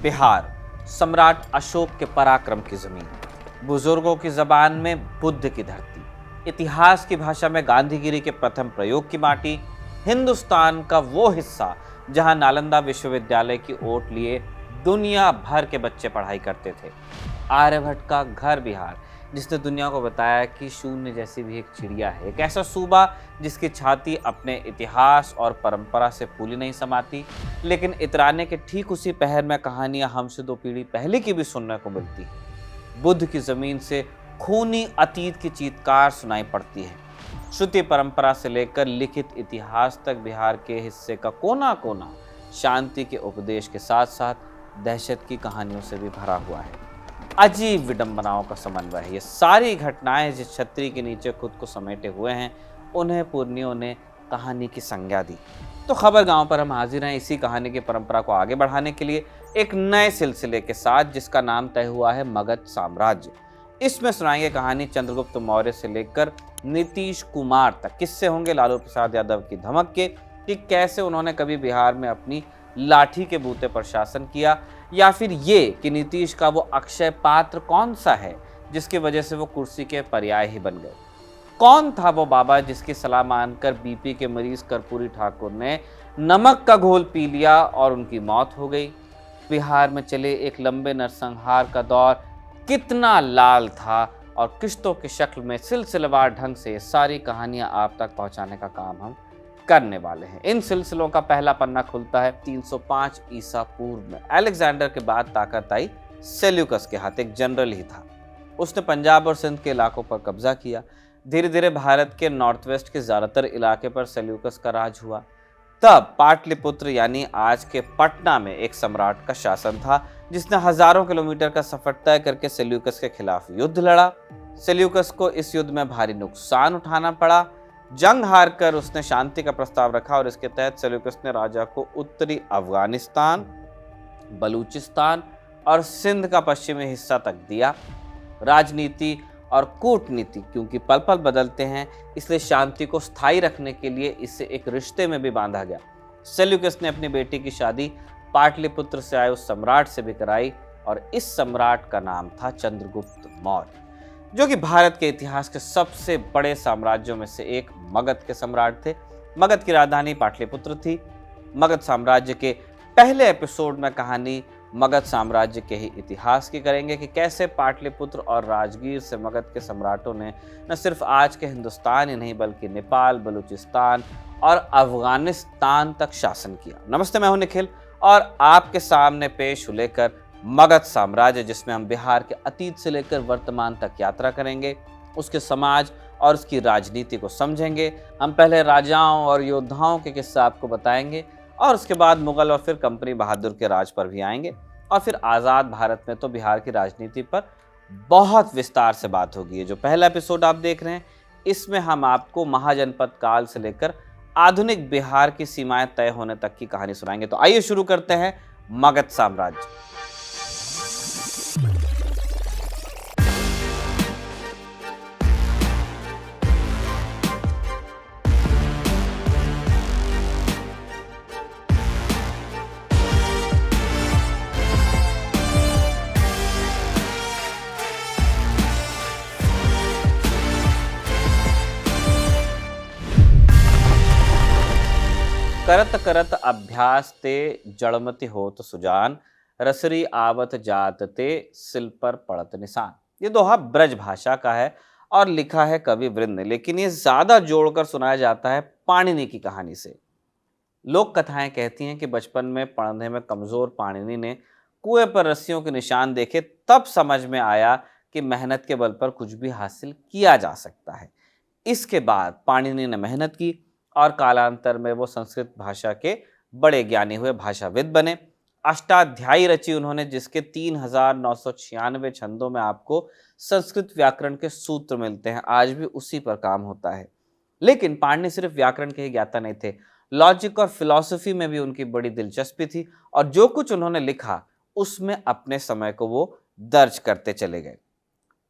बिहार, सम्राट अशोक के पराक्रम की जमीन, बुजुर्गों की जबान में बुद्ध की धरती, इतिहास की भाषा में गांधीगिरी के प्रथम प्रयोग की माटी, हिंदुस्तान का वो हिस्सा जहां नालंदा विश्वविद्यालय की ओट लिए दुनिया भर के बच्चे पढ़ाई करते थे, आर्यभट्ट का घर बिहार, जिसने दुनिया को बताया कि शून्य जैसी भी एक चिड़िया है, एक ऐसा सूबा जिसकी छाती अपने इतिहास और परंपरा से फूली नहीं समाती, लेकिन इतराने के ठीक उसी पहर में कहानियां हमसे 2 पीढ़ी पहले की भी सुनने को मिलती है। बुद्ध की जमीन से खूनी अतीत की चीत्कार सुनाई पड़ती है। श्रुति परंपरा से लेकर लिखित इतिहास तक बिहार के हिस्से का कोना कोना शांति के उपदेश के साथ साथ दहशत की कहानियों से भी भरा हुआ है। अजीब विडंबनाओं का समन्वय है। ये सारी घटनाएं जिस छतरी के नीचे खुद को समेटे हुए हैं, उन्हें पुर्नियों ने कहानी की संज्ञा दी। तो खबर गांव पर हम हाजिर हैं इसी कहानी की परंपरा को आगे बढ़ाने के लिए एक नए सिलसिले के साथ, जिसका नाम तय हुआ है मगध साम्राज्य। इसमें सुनाएंगे कहानी चंद्रगुप्त मौर्य से लेकर नीतीश कुमार तक। किस्से होंगे लालू प्रसाद यादव की धमक के कि कैसे उन्होंने कभी बिहार में अपनी लाठी के बूते पर शासन किया, या फिर ये कि नीतीश का वो अक्षय पात्र कौन सा है जिसकी वजह से वो कुर्सी के पर्याय ही बन गए। कौन था वो बाबा जिसकी सलाह मानकर बीपी के मरीज कर्पूरी ठाकुर ने नमक का घोल पी लिया और उनकी मौत हो गई। बिहार में चले एक लंबे नरसंहार का दौर कितना लाल था और किश्तों की शक्ल में सिलसिलेवार ढंग से सारी कहानियां आप तक पहुंचाने का काम हम करने वाले हैं। इन सिलसिलों का पहला पन्ना खुलता है 305 ईसा पूर्व में। अलेक्जेंडर के बाद ताकत आई सेल्यूकस के हाथ। एक जनरल ही था, उसने पंजाब और सिंध के इलाकों पर कब्जा किया। धीरे धीरे भारत के नॉर्थ वेस्ट के ज्यादातर इलाके पर सेल्यूकस का राज हुआ। तब पाटलिपुत्र यानी आज के पटना में एक सम्राट का शासन था, जिसने हजारों किलोमीटर का सफर तय करके सेल्यूकस के खिलाफ युद्ध लड़ा। सेल्यूकस को इस युद्ध में भारी नुकसान उठाना पड़ा। जंग हारकर उसने शांति का प्रस्ताव रखा और इसके तहत सेल्यूकस ने राजा को उत्तरी अफगानिस्तान, बलूचिस्तान और सिंध का पश्चिमी हिस्सा तक दिया। राजनीति और कूटनीति क्योंकि पल पल बदलते हैं, इसलिए शांति को स्थायी रखने के लिए इसे एक रिश्ते में भी बांधा गया। सेल्यूकस ने अपनी बेटी की शादी पाटलिपुत्र से आए उस सम्राट से भी कराई और इस सम्राट का नाम था चंद्रगुप्त मौर्य, जो कि भारत के इतिहास के सबसे बड़े साम्राज्यों में से एक मगध के सम्राट थे। मगध की राजधानी पाटलिपुत्र थी। मगध साम्राज्य के पहले एपिसोड में कहानी मगध साम्राज्य के ही इतिहास की करेंगे कि कैसे पाटलिपुत्र और राजगीर से मगध के सम्राटों ने न सिर्फ आज के हिंदुस्तान ही नहीं बल्कि नेपाल, बलूचिस्तान और अफगानिस्तान तक शासन किया। नमस्ते, मैं हूं निखिल और आपके सामने पेश हूं लेकर मगध साम्राज्य, जिसमें हम बिहार के अतीत से लेकर वर्तमान तक यात्रा करेंगे, उसके समाज और उसकी राजनीति को समझेंगे। हम पहले राजाओं और योद्धाओं के किस्से आपको बताएंगे और उसके बाद मुगल और फिर कंपनी बहादुर के राज पर भी आएंगे और फिर आज़ाद भारत में तो बिहार की राजनीति पर बहुत विस्तार से बात होगी। ये जो पहला एपिसोड आप देख रहे हैं, इसमें हम आपको महाजनपद काल से लेकर आधुनिक बिहार की सीमाएं तय होने तक की कहानी सुनाएंगे। तो आइए शुरू करते हैं मगध साम्राज्य। करत करत अभ्यास ते जड़मति होत सुजान, रसरी आवत जात ते सिल पर पड़त निशान। ये दोहा ब्रज भाषा का है और लिखा है कवि वृंद ने, लेकिन ये ज्यादा जोड़कर सुनाया जाता है पाणिनि की कहानी से। लोक कथाएं कहती हैं कि बचपन में पढ़ने में कमजोर पाणिनि ने कुएं पर रस्सियों के निशान देखे, तब समझ में आया कि मेहनत के बल पर कुछ भी हासिल किया जा सकता है। इसके बाद पाणिनि ने मेहनत की और कालांतर में वो संस्कृत भाषा के बड़े ज्ञानी हुए, भाषाविद बने। अष्टाध्यायी रची उन्होंने, जिसके 3996 छंदों में आपको संस्कृत व्याकरण के सूत्र मिलते हैं। आज भी उसी पर काम होता है। लेकिन पाणिनि सिर्फ व्याकरण के ही ज्ञाता नहीं थे, लॉजिक और फिलॉसफी में भी उनकी बड़ी दिलचस्पी थी और जो कुछ उन्होंने लिखा उसमें अपने समय को वो दर्ज करते चले गए।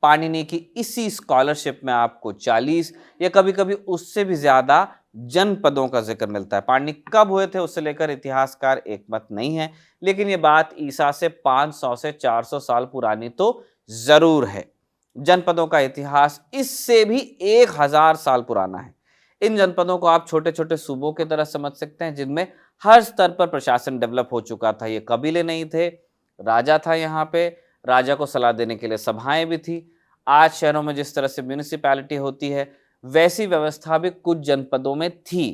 पाणिनि की इसी स्कॉलरशिप में आपको 40 या कभी कभी उससे भी ज्यादा जनपदों का जिक्र मिलता है। पाणिनि कब हुए थे उससे लेकर इतिहासकार एकमत नहीं है, लेकिन ये बात ईसा से 500 से 400 साल पुरानी तो जरूर है। जनपदों का इतिहास इससे भी 1000 साल पुराना है। इन जनपदों को आप छोटे छोटे सूबों की तरह समझ सकते हैं, जिनमें हर स्तर पर प्रशासन डेवलप हो चुका था। ये कबीले नहीं थे, राजा था। यहाँ पे राजा को सलाह देने के लिए सभाएं भी थी। आज शहरों में जिस तरह से म्यूनिसिपैलिटी होती है, वैसी व्यवस्था भी कुछ जनपदों में थी।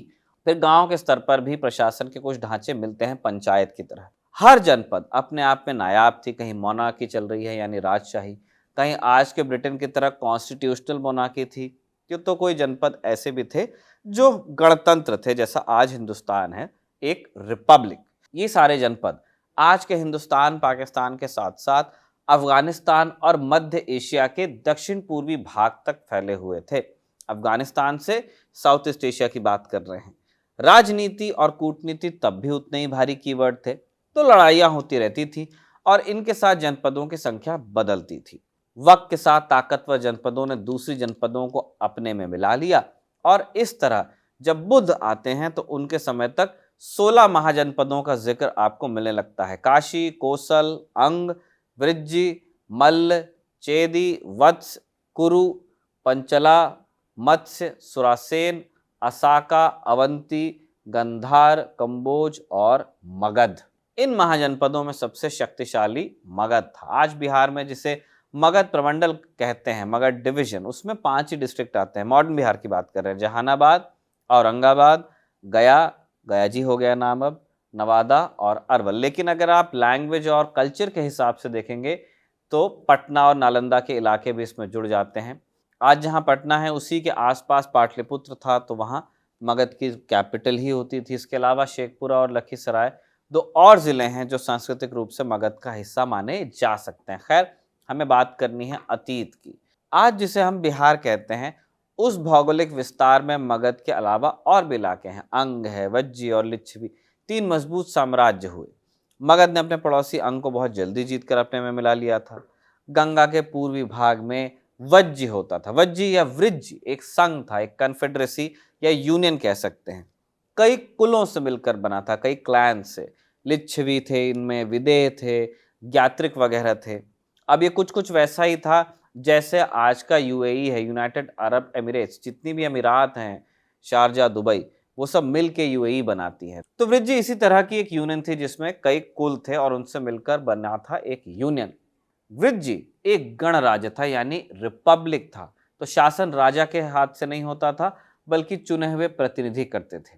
फिर गांव के स्तर पर भी प्रशासन के कुछ ढांचे मिलते हैं पंचायत की तरह। हर जनपद अपने आप में नायाब थी। कहीं मोनार्की चल रही है यानी राजशाही, कहीं आज के ब्रिटेन की तरह कॉन्स्टिट्यूशनल मोनार्की थी, तो कोई जनपद ऐसे भी थे जो गणतंत्र थे, जैसा आज हिंदुस्तान है, एक रिपब्लिक। ये सारे जनपद आज के हिंदुस्तान, पाकिस्तान के साथ साथ अफगानिस्तान और मध्य एशिया के दक्षिण पूर्वी भाग तक फैले हुए थे। अफगानिस्तान से साउथ ईस्ट एशिया की बात कर रहे हैं। राजनीति और कूटनीति तब भी उतने ही भारी कीवर्ड थे, तो लड़ाइयां होती रहती थी और इनके साथ जनपदों की संख्या बदलती थी। वक्त के साथ ताकतवर जनपदों ने दूसरी जनपदों को अपने में मिला लिया और इस तरह जब बुद्ध आते हैं तो उनके समय तक 16 महाजनपदों का जिक्र आपको मिलने लगता है। काशी, कोसल, अंग, वृज्जी, मल्ल, चेदी, वत्स, कुरु, पंचला, मत्स्य, सुरासेन, असाका, अवंती, गंधार, कंबोज और मगध। इन महाजनपदों में सबसे शक्तिशाली मगध था। आज बिहार में जिसे मगध प्रमंडल कहते हैं, मगध डिवीजन, उसमें 5 ही डिस्ट्रिक्ट आते हैं। मॉडर्न बिहार की बात कर रहे हैं। जहानाबाद, औरंगाबाद, गया, गया जी हो गया नाम अब, नवादा और अरवल। लेकिन अगर आप लैंग्वेज और कल्चर के हिसाब से देखेंगे तो पटना और नालंदा के इलाके भी इसमें जुड़ जाते हैं। आज जहाँ पटना है उसी के आसपास पाटलिपुत्र था, तो वहाँ मगध की कैपिटल ही होती थी। इसके अलावा शेखपुरा और लखीसराय 2 और ज़िले हैं जो सांस्कृतिक रूप से मगध का हिस्सा माने जा सकते हैं। खैर, हमें बात करनी है अतीत की। आज जिसे हम बिहार कहते हैं, उस भौगोलिक विस्तार में मगध के अलावा और भी इलाके हैं। अंग है, वज्जी और लिच्छवी, 3 मजबूत साम्राज्य हुए। मगध ने अपने पड़ोसी अंग को बहुत जल्दी जीतकर अपने में मिला लिया था। गंगा के पूर्वी भाग में वज्जी होता था। वज्जी या वृज्जी एक संघ था, एक कन्फेडरेसी या यूनियन कह सकते हैं। कई कुलों से मिलकर बना था, कई क्लैन से। लिच्छवी थे, इनमें विदेह थे, ज्ञात्रिक वगैरह थे। अब ये कुछ कुछ वैसा ही था जैसे आज का यूएई है, यूनाइटेड अरब एमिरेट्स। जितनी भी अमीरात हैं, शारजा, दुबई, वो सब मिल के यूएई बनाती है। तो वृज्जी इसी तरह की एक यूनियन थी जिसमें कई कुल थे और उनसे मिलकर बना था एक यूनियन। वृज्जी एक गणराज्य था यानी रिपब्लिक था। तो शासन राजा के हाथ से नहीं होता था, बल्कि चुने हुए प्रतिनिधि करते थे।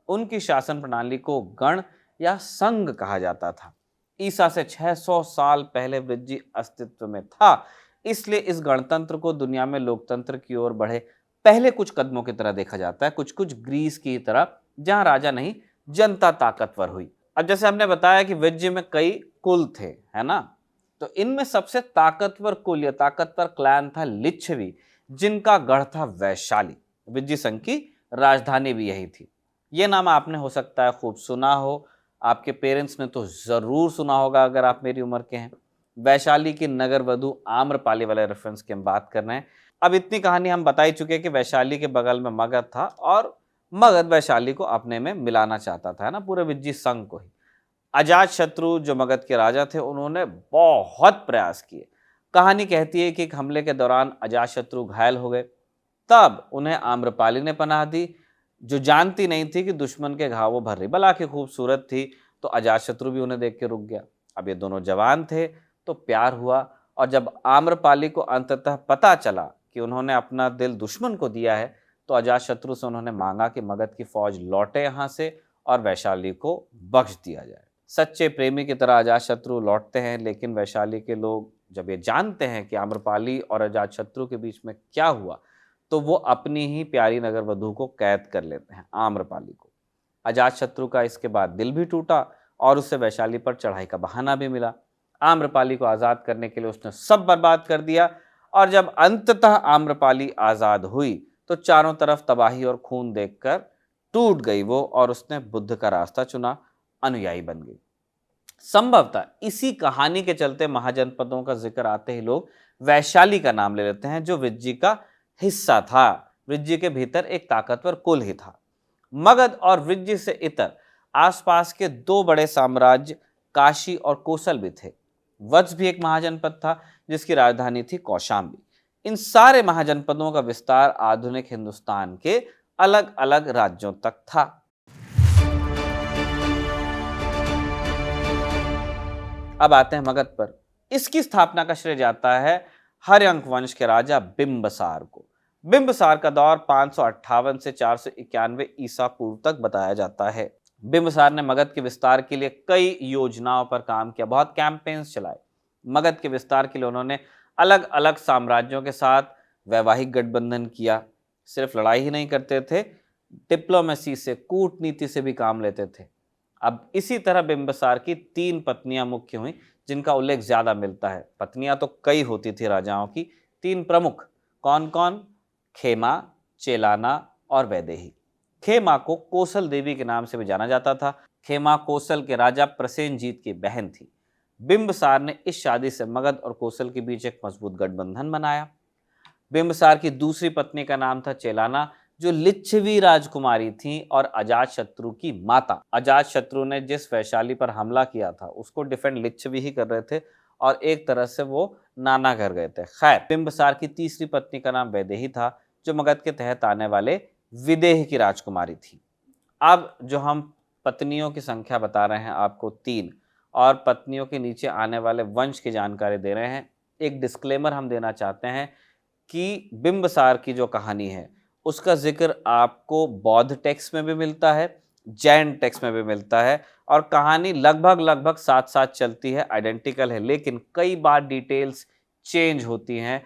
उनकी शासन प्रणाली को गण या संघ कहा जाता था। ईसा से 600 साल पहले वृज्जी अस्तित्व में था, इसलिए इस गणतंत्र को दुनिया में लोकतंत्र की ओर बढ़े पहले कुछ कदमों की तरह देखा जाता है, कुछ कुछ ग्रीस की तरह, जहां राजा नहीं जनता ताकतवर हुई। अब जैसे हमने बताया कि वृज्जी में कई कुल थे, है ना, तो इनमें सबसे ताकतवर कुल या ताकतवर क्लैन था लिच्छवी, जिनका गढ़ था वैशाली। वृज्जी संघ की राजधानी भी यही थी। ये नाम आपने हो सकता है खूब सुना हो, आपके पेरेंट्स ने तो जरूर सुना होगा अगर आप मेरी उम्र के हैं। वैशाली की नगर वधु आम्रपाली वाले रेफरेंस की हम बात कर रहे हैं। अब इतनी कहानी हम बता ही चुके हैं कि वैशाली के बगल में मगध था और मगध वैशाली को अपने में मिलाना चाहता था, है ना, पूरे वृज्जी संघ को ही। अजात शत्रु जो मगध के राजा थे, उन्होंने बहुत प्रयास किए। कहानी कहती है कि एक हमले के दौरान अजात शत्रु घायल हो गए, तब उन्हें आम्रपाली ने पनाह दी, जो जानती नहीं थी कि दुश्मन के घावों भर रही। भला की खूबसूरत थी, तो अजातशत्रु भी उन्हें देख के रुक गया। अब ये दोनों जवान थे तो प्यार हुआ, और जब आम्रपाली को अंततः पता चला कि उन्होंने अपना दिल दुश्मन को दिया है, तो अजातशत्रु से उन्होंने मांगा कि मगध की फौज लौटे यहाँ से और वैशाली को बख्श दिया जाए। सच्चे प्रेमी की तरह अजातशत्रु लौटते हैं, लेकिन वैशाली के लोग जब ये जानते हैं कि आम्रपाली और अजातशत्रु के बीच में क्या हुआ, तो वो अपनी ही प्यारी नगर वधु को कैद कर लेते हैं, आम्रपाली को। अजातशत्रु का इसके बाद दिल भी टूटा और उसे वैशाली पर चढ़ाई का बहाना भी मिला। आम्रपाली को आज़ाद करने के लिए उसने सब बर्बाद कर दिया, और जब अंततः आम्रपाली आज़ाद हुई तो चारों तरफ तबाही और खून देखकर टूट गई वो, और उसने बुद्ध का रास्ता चुना, अनुयायी बन गई। संभवतः इसी कहानी के चलते महाजनपदों का जिक्र आते ही लोग वैशाली का नाम ले लेते हैं, जो वृज्जी का हिस्सा था। वृज्जी के भीतर एक ताकतवर कुल ही था। मगध और वृज्य से इतर आसपास के दो बड़े साम्राज्य काशी और कोसल भी थे। वत्स भी एक महाजनपद था जिसकी राजधानी थी कौशाम्बी। इन सारे महाजनपदों का विस्तार आधुनिक हिंदुस्तान के अलग अलग राज्यों तक था। अब आते हैं मगध पर। इसकी स्थापना का श्रेय जाता है हर्यंक वंश के राजा बिंबसार को। बिंबसार का दौर 558 से 491 ईसा पूर्व तक बताया जाता है। बिंबसार ने मगध के विस्तार के लिए कई योजनाओं पर काम किया, बहुत कैंपेन्स चलाए। मगध के विस्तार के लिए उन्होंने अलग अलग साम्राज्यों के साथ वैवाहिक गठबंधन किया। सिर्फ लड़ाई ही नहीं करते थे, डिप्लोमेसी से, कूटनीति से भी काम लेते थे। अब इसी तरह बिंबसार की 3 पत्नियां मुख्य हुई जिनका उल्लेख ज्यादा मिलता है। पत्नियां तो कई होती थी राजाओं की, 3 प्रमुख कौन कौन? खेमा, चेलाना और वैदेही। खेमा को कोसल देवी के नाम से भी जाना जाता था। खेमा कोसल के राजा प्रसेनजीत की बहन थी। बिंबसार ने इस शादी से मगध और कोसल के बीच एक मजबूत गठबंधन बनाया। बिंबसार की दूसरी पत्नी का नाम था चेलाना, जो लिच्छवी राजकुमारी थी और अजातशत्रु की माता। अजातशत्रु ने जिस वैशाली पर हमला किया था उसको डिफेंड लिच्छवी ही कर रहे थे और एक तरह से वो नाना घर गए थे। खैर, बिंबसार की तीसरी पत्नी का नाम वैदेही था, जो मगध के तहत आने वाले विदेह की राजकुमारी थी। अब जो हम पत्नियों की संख्या बता रहे हैं आपको 3, और पत्नियों के नीचे आने वाले वंश की जानकारी दे रहे हैं। एक डिस्क्लेमर हम देना चाहते हैं कि बिंबसार की जो कहानी है उसका जिक्र आपको बौद्ध टेक्स्ट में भी मिलता है, जैन टेक्स्ट में भी मिलता है, और कहानी लगभग साथ साथ चलती है, आइडेंटिकल है, लेकिन कई बार डिटेल्स चेंज होती हैं।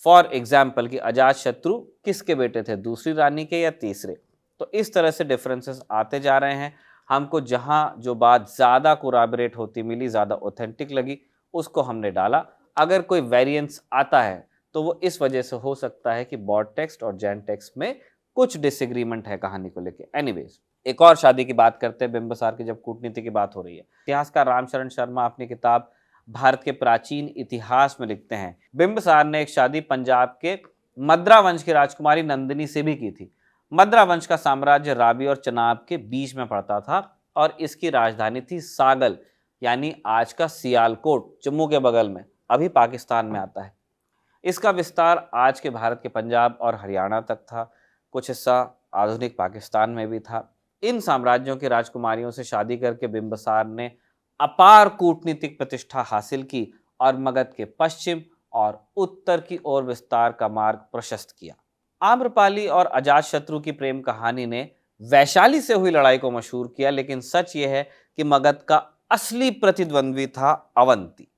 फॉर एग्जाम्पल कि अजातशत्रु किसके बेटे थे, दूसरी रानी के या तीसरे? तो इस तरह से डिफरेंसेस आते जा रहे हैं। हमको जहां जो बात ज़्यादा कोराबरेट होती मिली, ज़्यादा ऑथेंटिक लगी, उसको हमने डाला। अगर कोई वेरिएंस आता है तो वो इस वजह से हो सकता है कि बौद्ध टेक्स्ट और जैन टेक्स्ट में कुछ डिसएग्रीमेंट है कहानी को लेके। एनीवेज, एक और शादी की बात करते हैं बिंबसार की, जब कूटनीति की बात हो रही है। इतिहासकार रामशरण शर्मा अपनी किताब भारत के प्राचीन इतिहास में लिखते हैं, बिंबसार ने एक शादी पंजाब के मद्रा वंश की राजकुमारी नंदिनी से भी की थी। मद्रा वंश का साम्राज्य रावी और चनाब के बीच में पड़ता था और इसकी राजधानी थी सागल, यानी आज का सियालकोट, जम्मू के बगल में, अभी पाकिस्तान में आता है। इसका विस्तार आज के भारत के पंजाब और हरियाणा तक था, कुछ हिस्सा आधुनिक पाकिस्तान में भी था। इन साम्राज्यों की राजकुमारियों से शादी करके बिंबसार ने अपार कूटनीतिक प्रतिष्ठा हासिल की और मगध के पश्चिम और उत्तर की ओर विस्तार का मार्ग प्रशस्त किया। आम्रपाली और अजातशत्रु की प्रेम कहानी ने वैशाली से हुई लड़ाई को मशहूर किया, लेकिन सच यह है कि मगध का असली प्रतिद्वंद्वी था अवंती।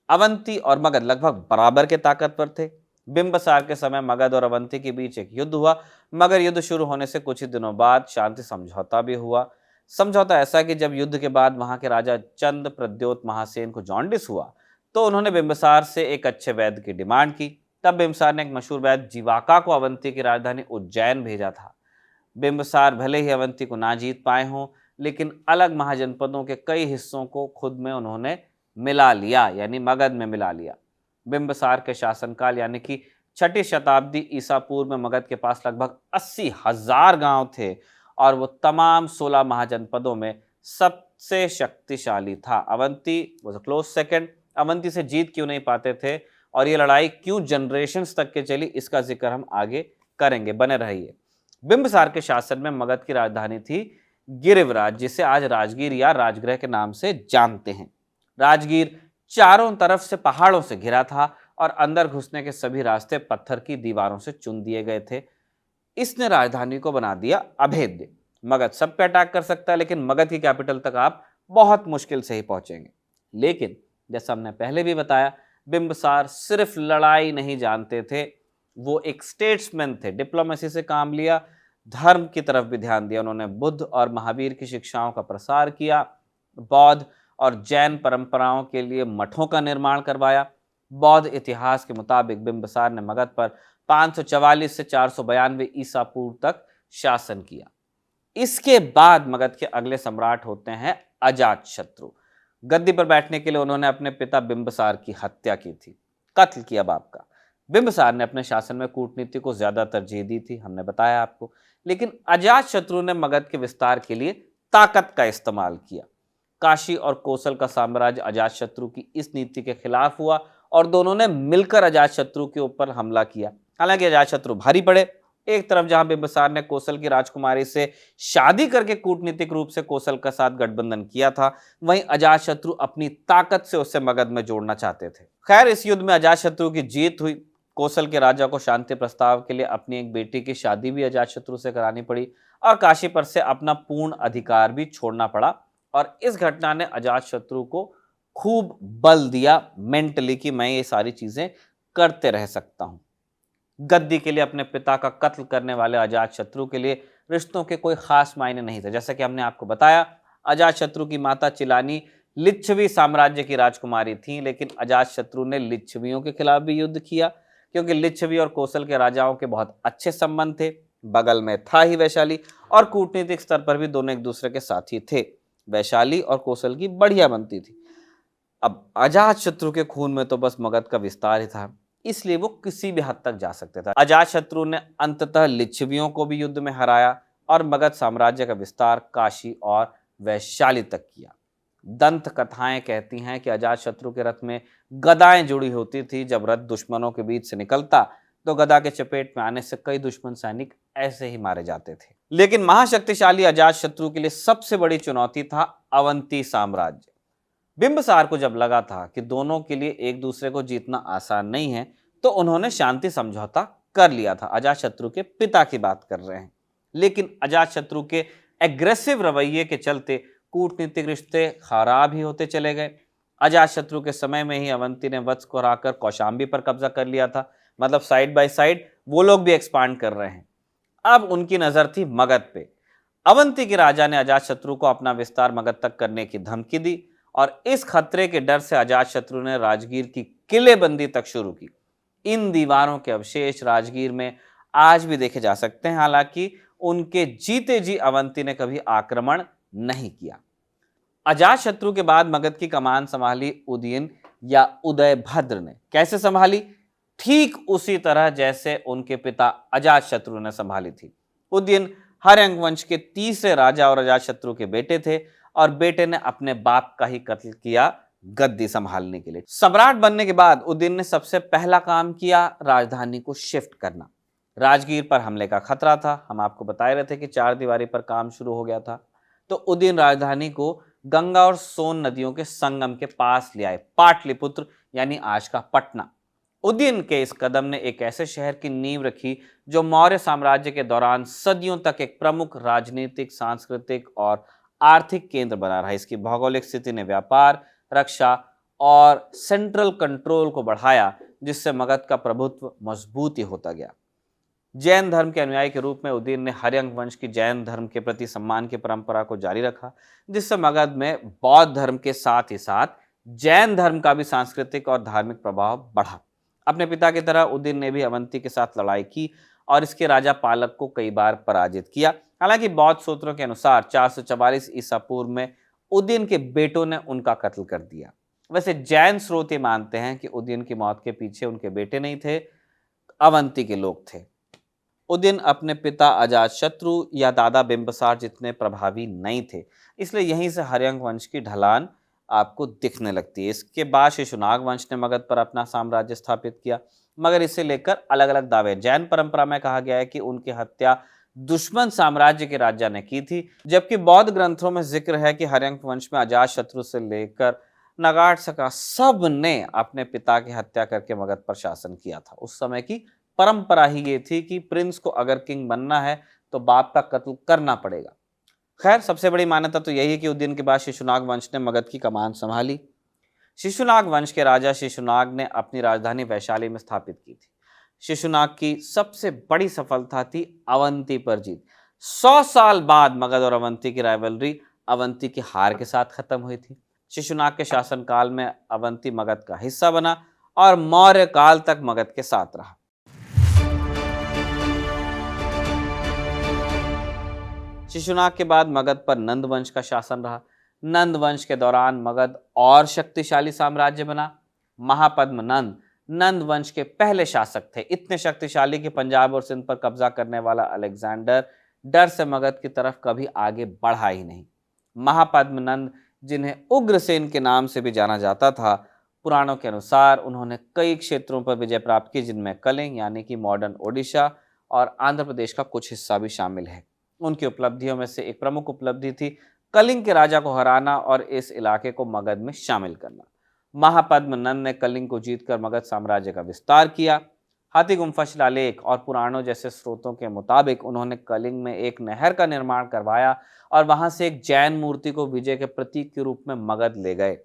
अवंती और मगध लगभग बराबर के ताकतवर थे। बिंबसार के समय मगध और अवंती के बीच एक युद्ध हुआ, मगर युद्ध शुरू होने से कुछ ही दिनों बाद शांति समझौता भी हुआ। समझौता ऐसा कि जब युद्ध के बाद वहां के राजा चंद प्रद्योत महासेन को जॉन्डिस हुआ तो उन्होंने बिंबसार से एक अच्छे वैद्य की डिमांड की। तब बिंबसार ने एक मशहूर वैद्य जीवाका को अवंती की राजधानी उज्जैन भेजा था। बिंबसार भले ही अवंती को ना जीत पाए हों, लेकिन अलग महाजनपदों के कई हिस्सों को खुद में उन्होंने मिला लिया, यानी मगध में मिला लिया। बिंबसार के शासनकाल यानी कि 6ठी शताब्दी ईसा पूर्व में मगध के पास लगभग 80,000 गांव थे और वो तमाम 16 महाजनपदों में सबसे शक्तिशाली था। Avanti was a close second. Avanti से जीत क्यों नहीं पाते थे और ये लड़ाई क्यों जनरेशंस तक के चली, इसका जिक्र हम आगे करेंगे, बने रहिए। बिंबसार के शासन में मगध की राजधानी थी गिरिवराज, जिसे आज राजगीर या राजगृह के नाम से जानते हैं। राजगीर चारों तरफ से पहाड़ों से घिरा था और अंदर घुसने के सभी रास्ते पत्थर की दीवारों से चुन दिए गए थे। इसने राजधानी को बना दिया अभेद्य। मगध सब पे अटैक कर सकता है, लेकिन मगध की कैपिटल तक आप बहुत मुश्किल से ही पहुंचेंगे। लेकिन जैसा हमने पहले भी बताया, बिंबसार सिर्फ लड़ाई नहीं जानते थे, वो एक स्टेट्समैन थे। डिप्लोमेसी से काम लिया, धर्म की तरफ भी ध्यान दिया। उन्होंने बुद्ध और महावीर की शिक्षाओं का प्रसार किया, बौद्ध और जैन परंपराओं के लिए मठों का निर्माण करवाया। बौद्ध इतिहास के मुताबिक बिंबसार ने मगध पर 544 से 492 ईसा पूर्व तक शासन किया। इसके बाद मगध के अगले सम्राट होते हैं अजातशत्रु। गद्दी पर बैठने के लिए उन्होंने अपने पिता बिंबसार की हत्या की थी, कत्ल किया बाप का। बिंबिसार ने अपने शासन में कूटनीति को ज्यादा तरजीह दी थी, हमने बताया आपको, लेकिन अजातशत्रु ने मगध के विस्तार के लिए ताकत का इस्तेमाल किया। काशी और कोसल का साम्राज्य अजातशत्रु की इस नीति के खिलाफ हुआ और दोनों ने मिलकर अजातशत्रु के ऊपर हमला किया। हालांकि अजातशत्रु भारी पड़े। एक तरफ जहां बिंबिसार ने कोसल की राजकुमारी से शादी करके कूटनीतिक रूप से कोसल के साथ गठबंधन किया था, वहीं अजातशत्रु अपनी ताकत से उसे मगध में जोड़ना चाहते थे। खैर, इस युद्ध में अजातशत्रु की जीत हुई। कोसल के राजा को शांति प्रस्ताव के लिए अपनी एक बेटी की शादी भी अजातशत्रु से करानी पड़ी और काशी पर से अपना पूर्ण अधिकार भी छोड़ना पड़ा। और इस घटना ने अजातशत्रु को खूब बल दिया मेंटली कि मैं ये सारी चीजें करते रह सकता हूं। गद्दी के लिए अपने पिता का कत्ल करने वाले अजातशत्रु के लिए रिश्तों के कोई खास मायने नहीं थे। जैसा कि हमने आपको बताया, अजातशत्रु की माता चिलानी लिच्छवी साम्राज्य की राजकुमारी थी, लेकिन अजातशत्रु ने लिच्छवियों के खिलाफ भी युद्ध किया, क्योंकि लिच्छवी और कोसल के राजाओं के बहुत अच्छे संबंध थे। बगल में था ही वैशाली, और कूटनीतिक स्तर पर भी दोनों एक दूसरे के साथी थे। वैशाली और कोसल की बढ़िया बनती थी। अब अजातशत्रु के खून में तो बस मगध का विस्तार ही था, इसलिए वो किसी भी हद तक जा सकते थे। अजातशत्रु ने अंततः लिच्छवियों को भी युद्ध में हराया और मगध साम्राज्य का विस्तार काशी और वैशाली तक किया। दंत कथाएं कहती हैं कि अजातशत्रु के रथ में गदाएं जुड़ी होती थी। जब रथ दुश्मनों के बीच से निकलता तो गदा के चपेट में आने से कई दुश्मन सैनिक ऐसे ही मारे जाते थे। लेकिन महाशक्तिशाली अजातशत्रु के लिए सबसे बड़ी चुनौती था अवंती साम्राज्य। बिंबिसार को जब लगा था कि दोनों के लिए एक दूसरे को जीतना आसान नहीं है, तो उन्होंने शांति समझौता कर लिया था। अजातशत्रु के पिता की बात कर रहे हैं। लेकिन अजातशत्रु के एग्रेसिव रवैये के चलते कूटनीतिक रिश्ते खराब ही होते चले गए। अजातशत्रु के समय में ही अवंती ने वत्स को हराकर कौशाम्बी पर कब्जा कर लिया था। मतलब साइड बाय साइड वो लोग भी एक्सपांड कर रहे हैं। अब उनकी नजर थी मगध पे। अवंती के राजा ने अजातशत्रु को अपना विस्तार मगध तक करने की धमकी दी और इस खतरे के डर से अजातशत्रु ने राजगीर की किलेबंदी तक शुरू की। इन दीवारों के अवशेष राजगीर में आज भी देखे जा सकते हैं। हालांकि उनके जीते जी अवंती ने कभी आक्रमण नहीं किया। अजातशत्रु के बाद मगध की कमान संभाली उदयन या उदयभद्र ने। कैसे संभाली? ठीक उसी तरह जैसे उनके पिता अजातशत्रु ने संभाली थी। उदयन हर्यंक वंश के तीसरे राजा और अजातशत्रु के बेटे थे और बेटे ने अपने बाप का ही कत्ल किया गद्दी संभालने के लिए। सम्राट बनने के बाद उदयन ने सबसे पहला काम किया राजधानी को शिफ्ट करना। राजगीर पर हमले का खतरा था। हम आपको बता रहे थे कि चार दीवारी पर काम शुरू हो गया था। तो उदयन राजधानी को गंगा और सोन नदियों के संगम के पास ले आए, पाटलिपुत्र यानी आज का पटना। उदयन के इस कदम ने एक ऐसे शहर की नींव रखी जो मौर्य साम्राज्य के दौरान सदियों तक एक प्रमुख राजनीतिक, सांस्कृतिक और आर्थिक केंद्र बना रहा। इसकी भौगोलिक स्थिति ने व्यापार, रक्षा और सेंट्रल कंट्रोल को बढ़ाया, जिससे मगध का प्रभुत्व मजबूती होता गया। जैन धर्म के अनुयायी के रूप में उदयन ने हर्यंक वंश की जैन धर्म के प्रति सम्मान की परंपरा को जारी रखा, जिससे मगध में बौद्ध धर्म के साथ ही साथ जैन धर्म का भी सांस्कृतिक और धार्मिक प्रभाव बढ़ा। अपने पिता की तरह उदयन ने भी अवंती के साथ लड़ाई की और इसके राजा पालक को कई बार पराजित किया। हालांकि बौद्ध सूत्रों के अनुसार 444 ईसा पूर्व में उदयन के बेटों ने उनका कत्ल कर दिया। वैसे जैन स्रोत ये मानते हैं कि उदयन की मौत के पीछे उनके बेटे नहीं थे, अवंती के लोग थे। उदयन अपने पिता अजातशत्रु या दादा बिंबिसार जितने प्रभावी नहीं थे, इसलिए यहीं से हर्यंक वंश की ढलान आपको दिखने लगती है। इसके बाद शिशुनाग वंश ने मगध पर अपना साम्राज्य स्थापित किया, मगर इसे लेकर अलग अलग दावे। जैन परंपरा में कहा गया है कि उनकी हत्या दुश्मन साम्राज्य के राजा ने की थी, जबकि बौद्ध ग्रंथों में जिक्र है कि हर्यंक वंश में अजातशत्रु से लेकर नगाटसका सब ने अपने पिता की हत्या करके मगध पर शासन किया था। उस समय की परंपरा ही ये थी कि प्रिंस को अगर किंग बनना है तो बाप का कत्ल करना पड़ेगा। खैर, सबसे बड़ी मान्यता तो यही है कि उदयन के बाद शिशुनाग वंश ने मगध की कमान संभाली। शिशुनाग वंश के राजा शिशुनाग ने अपनी राजधानी वैशाली में स्थापित की थी। शिशुनाग की सबसे बड़ी सफलता थी अवंती पर जीत। 100 साल बाद मगध और अवंती की राइवलरी अवंती की हार के साथ खत्म हुई थी। शिशुनाग के शासनकाल में अवंती मगध का हिस्सा बना और मौर्य काल तक मगध के साथ रहा। शिशुनाग के बाद मगध पर नंद वंश का शासन रहा। नंद वंश के दौरान मगध और शक्तिशाली साम्राज्य बना। महापद्म नंद नंद वंश के पहले शासक थे, इतने शक्तिशाली कि पंजाब और सिंध पर कब्जा करने वाला अलेक्जेंडर डर से मगध की तरफ कभी आगे बढ़ा ही नहीं। महापद्म नंद, जिन्हें उग्रसेन के नाम से भी जाना जाता था, पुराणों के अनुसार उन्होंने कई क्षेत्रों पर विजय प्राप्त की, जिनमें कलिंग यानी कि मॉडर्न ओडिशा और आंध्र प्रदेश का कुछ हिस्सा भी शामिल है। उनकी उपलब्धियों में से एक प्रमुख उपलब्धि थी कलिंग के राजा को हराना और इस इलाके को मगध में शामिल करना। महापद्म नंद ने कलिंग को जीतकर मगध साम्राज्य का विस्तार किया। हाथी गुम्फा शिलालेख और पुराणों जैसे स्रोतों के मुताबिक उन्होंने कलिंग में एक नहर का निर्माण करवाया और वहां से एक जैन मूर्ति को विजय के प्रतीक के रूप में मगध ले गए।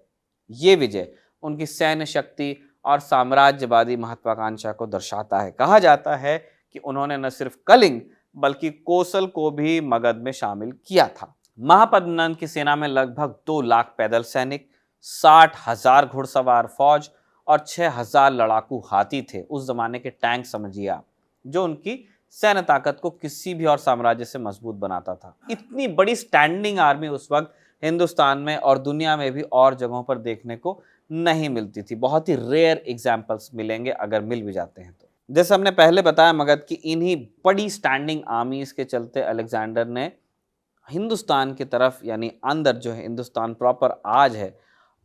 ये विजय उनकी सैन्य शक्ति और साम्राज्यवादी महत्वाकांक्षा को दर्शाता है। कहा जाता है कि उन्होंने न सिर्फ कलिंग बल्कि कोसल को भी मगध में शामिल किया था। महापद्म नंद की सेना में लगभग 2 लाख पैदल सैनिक, 60,000 घुड़सवार फौज और 6,000 लड़ाकू हाथी थे। उस जमाने के टैंक समझिए आप, जो उनकी सैन्य ताकत को किसी भी और साम्राज्य से मजबूत बनाता था। इतनी बड़ी स्टैंडिंग आर्मी उस वक्त हिंदुस्तान में और दुनिया में भी और जगहों पर देखने को नहीं मिलती थी। बहुत ही रेयर एग्जाम्पल्स मिलेंगे, अगर मिल भी जाते हैं तो। जैसे हमने पहले बताया, मगध की इन्हीं बड़ी स्टैंडिंग आर्मीज के चलते अलेक्जेंडर ने हिंदुस्तान की तरफ, यानी अंदर जो है हिंदुस्तान प्रॉपर आज है,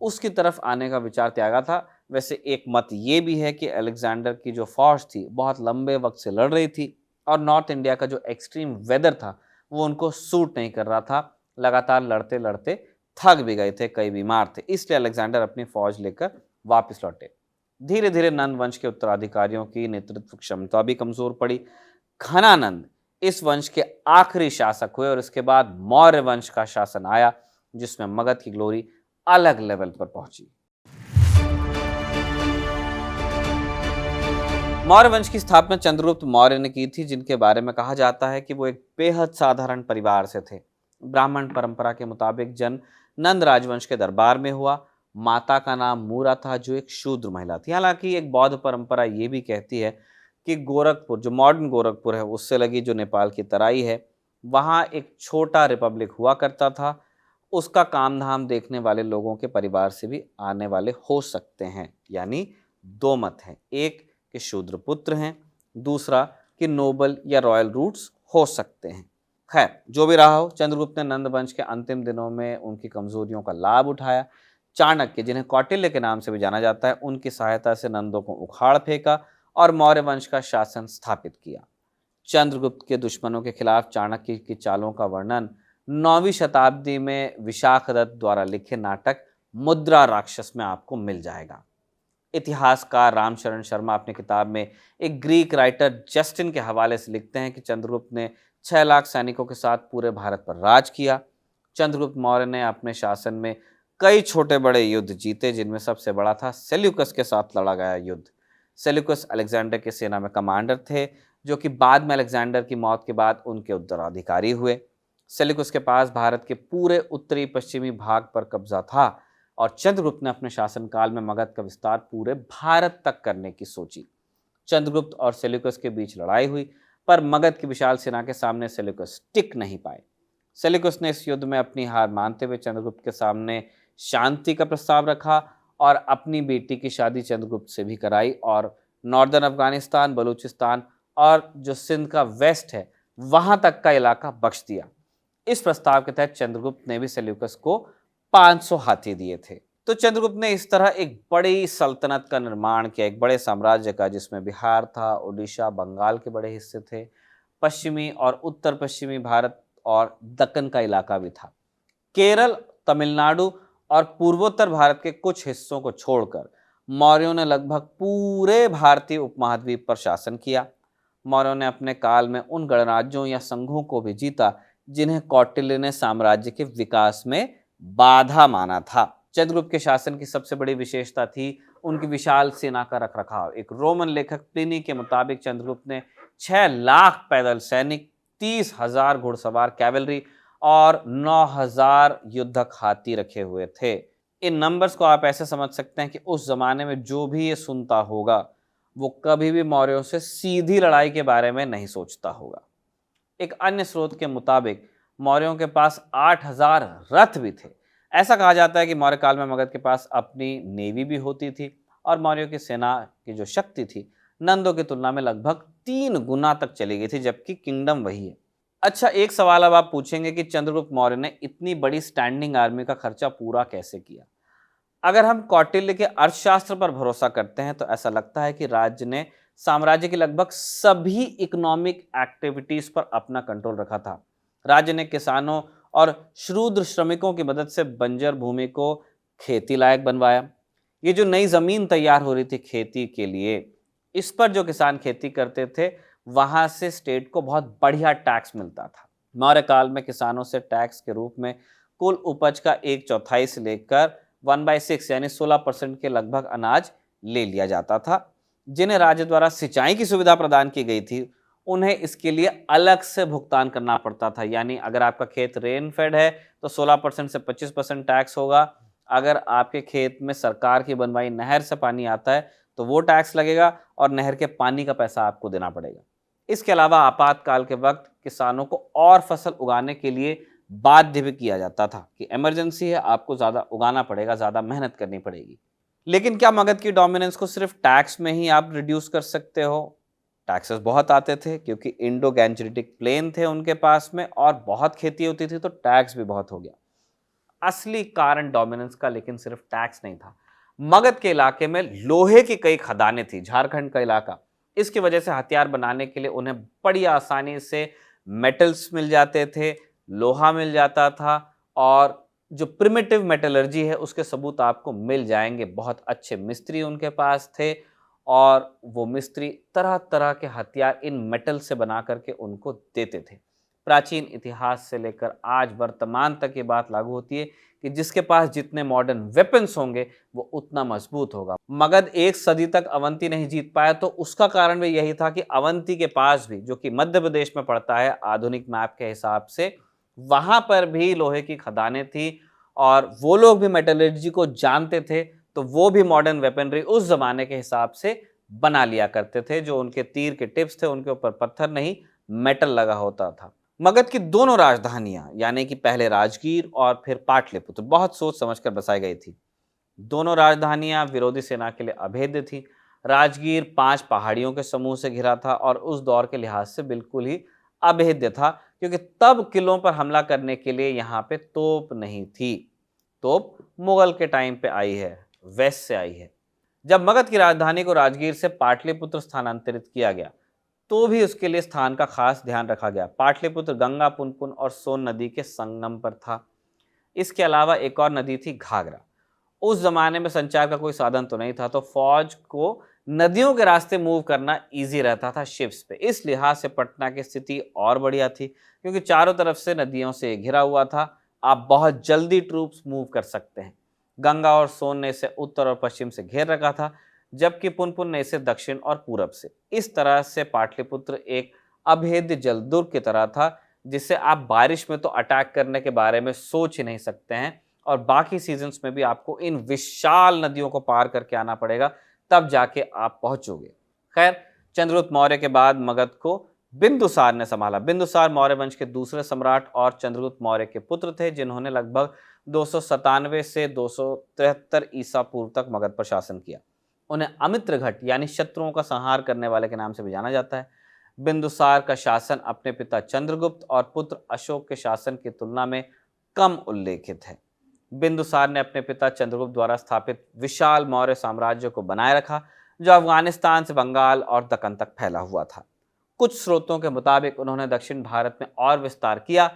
उसकी तरफ आने का विचार त्यागा था। वैसे एक मत ये भी है कि अलेक्जेंडर की जो फौज थी बहुत लंबे वक्त से लड़ रही थी और नॉर्थ इंडिया का जो एक्सट्रीम वेदर था वो उनको सूट नहीं कर रहा था। लगातार लड़ते लड़ते थक भी गए थे, कई बीमार थे, इसलिए अलेक्जेंडर अपनी फौज लेकर वापस लौटे। धीरे धीरे नंद वंश के उत्तराधिकारियों की नेतृत्व क्षमता भी कमजोर पड़ी। घनानंद इस वंश के आखिरी शासक हुए और इसके बाद मौर्य वंश का शासन आया, जिसमें मगध की ग्लोरी अलग लेवल पर पहुंची। मौर्य वंश की स्थापना चंद्रगुप्त मौर्य ने की थी, जिनके बारे में कहा जाता है कि वो एक बेहद साधारण परिवार से थे। ब्राह्मण परंपरा के मुताबिक जन्म नंद राजवंश के दरबार में हुआ। माता का नाम मूरा था, जो एक शूद्र महिला थी। हालांकि एक बौद्ध परंपरा ये भी कहती है कि गोरखपुर, जो मॉडर्न गोरखपुर है, उससे लगी जो नेपाल की तराई है, वहाँ एक छोटा रिपब्लिक हुआ करता था। उसका काम धाम देखने वाले लोगों के परिवार से भी आने वाले हो सकते हैं। यानी 2 मत हैं, एक कि शूद्र पुत्र हैं, दूसरा कि नोबल या रॉयल रूट्स हो सकते हैं। खैर, जो भी रहा हो, चंद्रगुप्त ने नंद वंश के अंतिम दिनों में उनकी कमजोरियों का लाभ उठाया। चाणक्य, जिन्हें कौटिल्य के नाम से भी जाना जाता है, उनकी सहायता से नंदों को उखाड़ फेंका और मौर्य वंश का शासन स्थापित किया। चंद्रगुप्त के दुश्मनों के खिलाफ चाणक्य की चालों का वर्णन 9वीं शताब्दी में विशाखदत्त द्वारा लिखे नाटक मुद्रा राक्षस में आपको मिल जाएगा। इतिहासकार रामशरण शर्मा अपनी किताब में एक ग्रीक राइटर जस्टिन के हवाले से लिखते हैं कि चंद्रगुप्त ने 6 लाख सैनिकों के साथ पूरे भारत पर राज किया। चंद्रगुप्त मौर्य ने अपने शासन में कई छोटे बड़े युद्ध जीते, जिनमें सबसे बड़ा था सेल्यूकस के साथ लड़ा गया युद्ध। सेल्यूकस अलेक्जेंडर की सेना में कमांडर थे, जो कि बाद में अलेक्जेंडर की मौत के बाद उनके उत्तराधिकारी हुए। सेल्यूकस के पास भारत के पूरे उत्तरी पश्चिमी भाग पर कब्जा था और चंद्रगुप्त ने अपने शासनकाल में मगध का विस्तार पूरे भारत तक करने की सोची। चंद्रगुप्त और सेल्यूकस के बीच लड़ाई हुई, पर मगध की विशाल सेना के सामने सेल्यूकस टिक नहीं पाए। सेल्यूकस ने इस युद्ध में अपनी हार मानते हुए चंद्रगुप्त के सामने शांति का प्रस्ताव रखा और अपनी बेटी की शादी चंद्रगुप्त से भी कराई और नॉर्दर्न अफगानिस्तान, बलूचिस्तान और जो सिंध का वेस्ट है, वहां तक का इलाका बख्श दिया। इस प्रस्ताव के तहत चंद्रगुप्त ने भी सेल्यूकस को 500 हाथी दिए थे। तो चंद्रगुप्त ने इस तरह एक बड़ी सल्तनत का निर्माण किया, एक बड़े साम्राज्य का, जिसमें बिहार था, उड़ीसा, बंगाल के बड़े हिस्से थे, पश्चिमी और उत्तर पश्चिमी भारत और दक्कन का इलाका भी था। केरल, तमिलनाडु और पूर्वोत्तर भारत के कुछ हिस्सों को छोड़कर मौर्यों ने लगभग पूरे भारतीय उपमहाद्वीप पर शासन किया। मौर्यों ने अपने काल में उन गणराज्यों या संघों को भी जीता जिन्हें कौटिल्य ने साम्राज्य के विकास में बाधा माना था। चंद्रगुप्त के शासन की सबसे बड़ी विशेषता थी उनकी विशाल सेना का रखरखाव। एक रोमन लेखक प्लिनी के मुताबिक चंद्रगुप्त ने 6 लाख पैदल सैनिक, 30,000 घुड़सवार कैवलरी और 9,000 युद्धक हाथी रखे हुए थे। इन नंबर्स को आप ऐसे समझ सकते हैं कि उस जमाने में जो भी ये सुनता होगा वो कभी भी मौर्यों से सीधी लड़ाई के बारे में नहीं सोचता होगा। एक अन्य स्रोत के मुताबिक मौर्यों के पास 8,000 रथ भी थे। ऐसा कहा जाता है कि मौर्य काल में मगध के पास अपनी नेवी भी होती थी और मौर्यों की सेना की जो शक्ति थी नंदों की तुलना में लगभग 3 गुना तक चली गई थी, जबकि किंगडम वही है। अच्छा, एक सवाल अब आप पूछेंगे कि चंद्रगुप्त मौर्य ने इतनी बड़ी स्टैंडिंग आर्मी का खर्चा पूरा कैसे किया। अगर हम कौटिल्य के अर्थशास्त्र पर भरोसा करते हैं तो ऐसा लगता है कि राज्य ने साम्राज्य की लगभग सभी इकोनॉमिक एक्टिविटीज पर अपना कंट्रोल रखा था। राज्य ने किसानों और शूद्र श्रमिकों की मदद से बंजर भूमि को खेती लायक बनवाया। ये जो नई जमीन तैयार हो रही थी खेती के लिए, इस पर जो किसान खेती करते थे वहां से स्टेट को बहुत बढ़िया टैक्स मिलता था। मौर्य काल में किसानों से टैक्स के रूप में कुल उपज का 1/4 से लेकर 1/6 यानी 16% के लगभग अनाज ले लिया जाता था। जिन्हें राज्य द्वारा सिंचाई की सुविधा प्रदान की गई थी उन्हें इसके लिए अलग से भुगतान करना पड़ता था। यानी अगर आपका खेत रेन फेड है तो 16% से 25% टैक्स होगा। अगर आपके खेत में सरकार की बनवाई नहर से पानी आता है तो वो टैक्स लगेगा और नहर के पानी का पैसा आपको देना पड़ेगा। इसके अलावा आपातकाल के वक्त किसानों को और फसल उगाने के लिए बाध्य भी किया जाता था कि इमरजेंसी है, आपको ज्यादा उगाना पड़ेगा, ज्यादा मेहनत करनी पड़ेगी। लेकिन क्या मगध की डोमिनेंस को सिर्फ टैक्स में ही आप रिड्यूस कर सकते हो? टैक्सेस बहुत आते थे क्योंकि इंडो गैंजेटिक प्लेन थे उनके पास में और बहुत खेती होती थी, तो टैक्स भी बहुत हो गया। असली कारण डोमिनेंस का लेकिन सिर्फ टैक्स नहीं था। मगध के इलाके में लोहे की कई खदानें थी, झारखंड का इलाका। इसकी वजह से हथियार बनाने के लिए उन्हें बड़ी आसानी से मेटल्स मिल जाते थे, लोहा मिल जाता था और जो प्रिमिटिव मेटलर्जी है उसके सबूत आपको मिल जाएंगे। बहुत अच्छे मिस्त्री उनके पास थे और वो मिस्त्री तरह तरह के हथियार इन मेटल से बना करके उनको देते थे। प्राचीन इतिहास से लेकर आज वर्तमान तक ये बात लागू होती है कि जिसके पास जितने मॉडर्न वेपन्स होंगे वो उतना मजबूत होगा। मगध 1 सदी तक अवंती नहीं जीत पाया तो उसका कारण भी यही था कि अवंती के पास भी, जो कि मध्य प्रदेश में पड़ता है आधुनिक मैप के हिसाब से, वहां पर भी लोहे की खदानें थी और वो लोग भी मेटलर्जी को जानते थे, तो वो भी मॉडर्न वेपनरी उस जमाने के हिसाब से बना लिया करते थे। जो उनके तीर के टिप्स थे उनके ऊपर पत्थर नहीं मेटल लगा होता था। मगध की दोनों राजधानियां यानी कि पहले राजगीर और फिर पाटलिपुत्र बहुत सोच समझकर बसाई गई थी। दोनों राजधानियां विरोधी सेना के लिए अभेद्य थी। राजगीर 5 पहाड़ियों के समूह से घिरा था और उस दौर के लिहाज से बिल्कुल ही अभेद्य था क्योंकि तब किलों पर हमला करने के लिए यहाँ पे तोप नहीं थी। तोप मुगल के टाइम पे आई है, वेस्ट से आई है। जब मगध की राजधानी को राजगीर से पाटलिपुत्र स्थानांतरित किया गया तो भी उसके लिए स्थान का खास ध्यान रखा गया। पाटलिपुत्र गंगा, पुनपुन और सोन नदी के संगम पर था। इसके अलावा एक और नदी थी घाघरा। उस जमाने में संचार का कोई साधन तो नहीं था, तो फौज को नदियों के रास्ते मूव करना इजी रहता था शिप्स पे। इस लिहाज से पटना की स्थिति और बढ़िया थी क्योंकि चारों तरफ से नदियों से घिरा हुआ था। आप बहुत जल्दी ट्रूप्स मूव कर सकते हैं। गंगा और सोन ने इसे उत्तर और पश्चिम से घेर रखा था, जबकि पुनपुन ने इसे दक्षिण और पूरब से। इस तरह से पाटलिपुत्र एक अभेद्य जलदुर्ग की तरह था जिससे आप बारिश में तो अटैक करने के बारे में सोच ही नहीं सकते हैं और बाकी सीजन्स में भी आपको इन विशाल नदियों को पार करके आना पड़ेगा, तब जाके आप पहुंचोगे। खैर, चंद्रगुप्त मौर्य के बाद मगध को बिंदुसार ने संभाला। बिंदुसार मौर्य वंश के दूसरे सम्राट और चंद्रगुप्त मौर्य के पुत्र थे जिन्होंने लगभग 297 से 273 ईसा पूर्व तक मगध पर शासन किया। उन्हें अमित्रघट यानी शत्रुओं का संहार करने वाले के नाम से भी जाना जाता है। बिंदुसार का शासन अपने पिता चंद्रगुप्त और पुत्र अशोक के शासन की तुलना में कम उल्लेखित है। बिंदुसार ने अपने पिता चंद्रगुप्त द्वारा स्थापित विशाल मौर्य साम्राज्य को बनाए रखा जो अफगानिस्तान से बंगाल और दक्कन तक फैला हुआ था। कुछ स्रोतों के मुताबिक उन्होंने दक्षिण भारत में और विस्तार किया,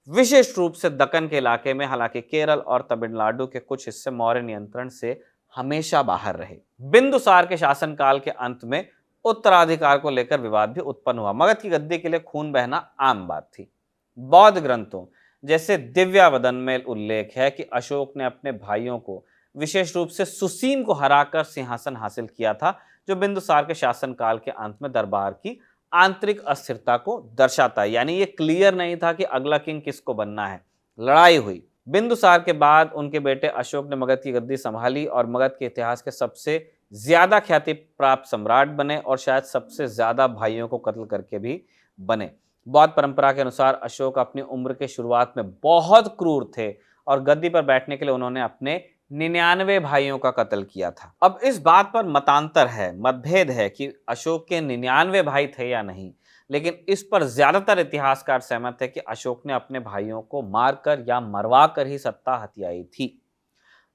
विशेष रूप से दक्कन के इलाके में। हालांकि केरल और तमिलनाडु के कुछ हिस्से मौर्य नियंत्रण से हमेशा बाहर रहे। बिंदुसार के शासनकाल के अंत में उत्तराधिकार को लेकर विवाद भी उत्पन्न हुआ। मगध की गद्दी के लिए खून बहना आम बात थी। बौद्ध ग्रंथों जैसे दिव्यावदन में उल्लेख है कि अशोक ने अपने भाइयों को, विशेष रूप से सुसीम को हराकर सिंहासन हासिल किया था, जो बिंदुसार के शासनकाल के अंत में दरबार की आंतरिक अस्थिरता को दर्शाता है। यानी ये क्लियर नहीं था कि अगला किंग किसको बनना है। लड़ाई हुई। बिंदुसार के बाद उनके बेटे अशोक ने मगध की गद्दी संभाली और मगध के इतिहास के सबसे ज्यादा ख्याति प्राप्त सम्राट बने और शायद सबसे ज्यादा भाइयों को कत्ल करके भी बने। बौद्ध परंपरा के अनुसार अशोक अपनी उम्र के शुरुआत में बहुत क्रूर थे और गद्दी पर बैठने के लिए उन्होंने अपने 99 भाइयों का कत्ल किया था। अब इस बात पर मतांतर है, मतभेद है कि अशोक के 99 भाई थे या नहीं, लेकिन इस पर ज्यादातर इतिहासकार सहमत है कि अशोक ने अपने भाइयों को मारकर या मरवा कर ही सत्ता हथियाई थी।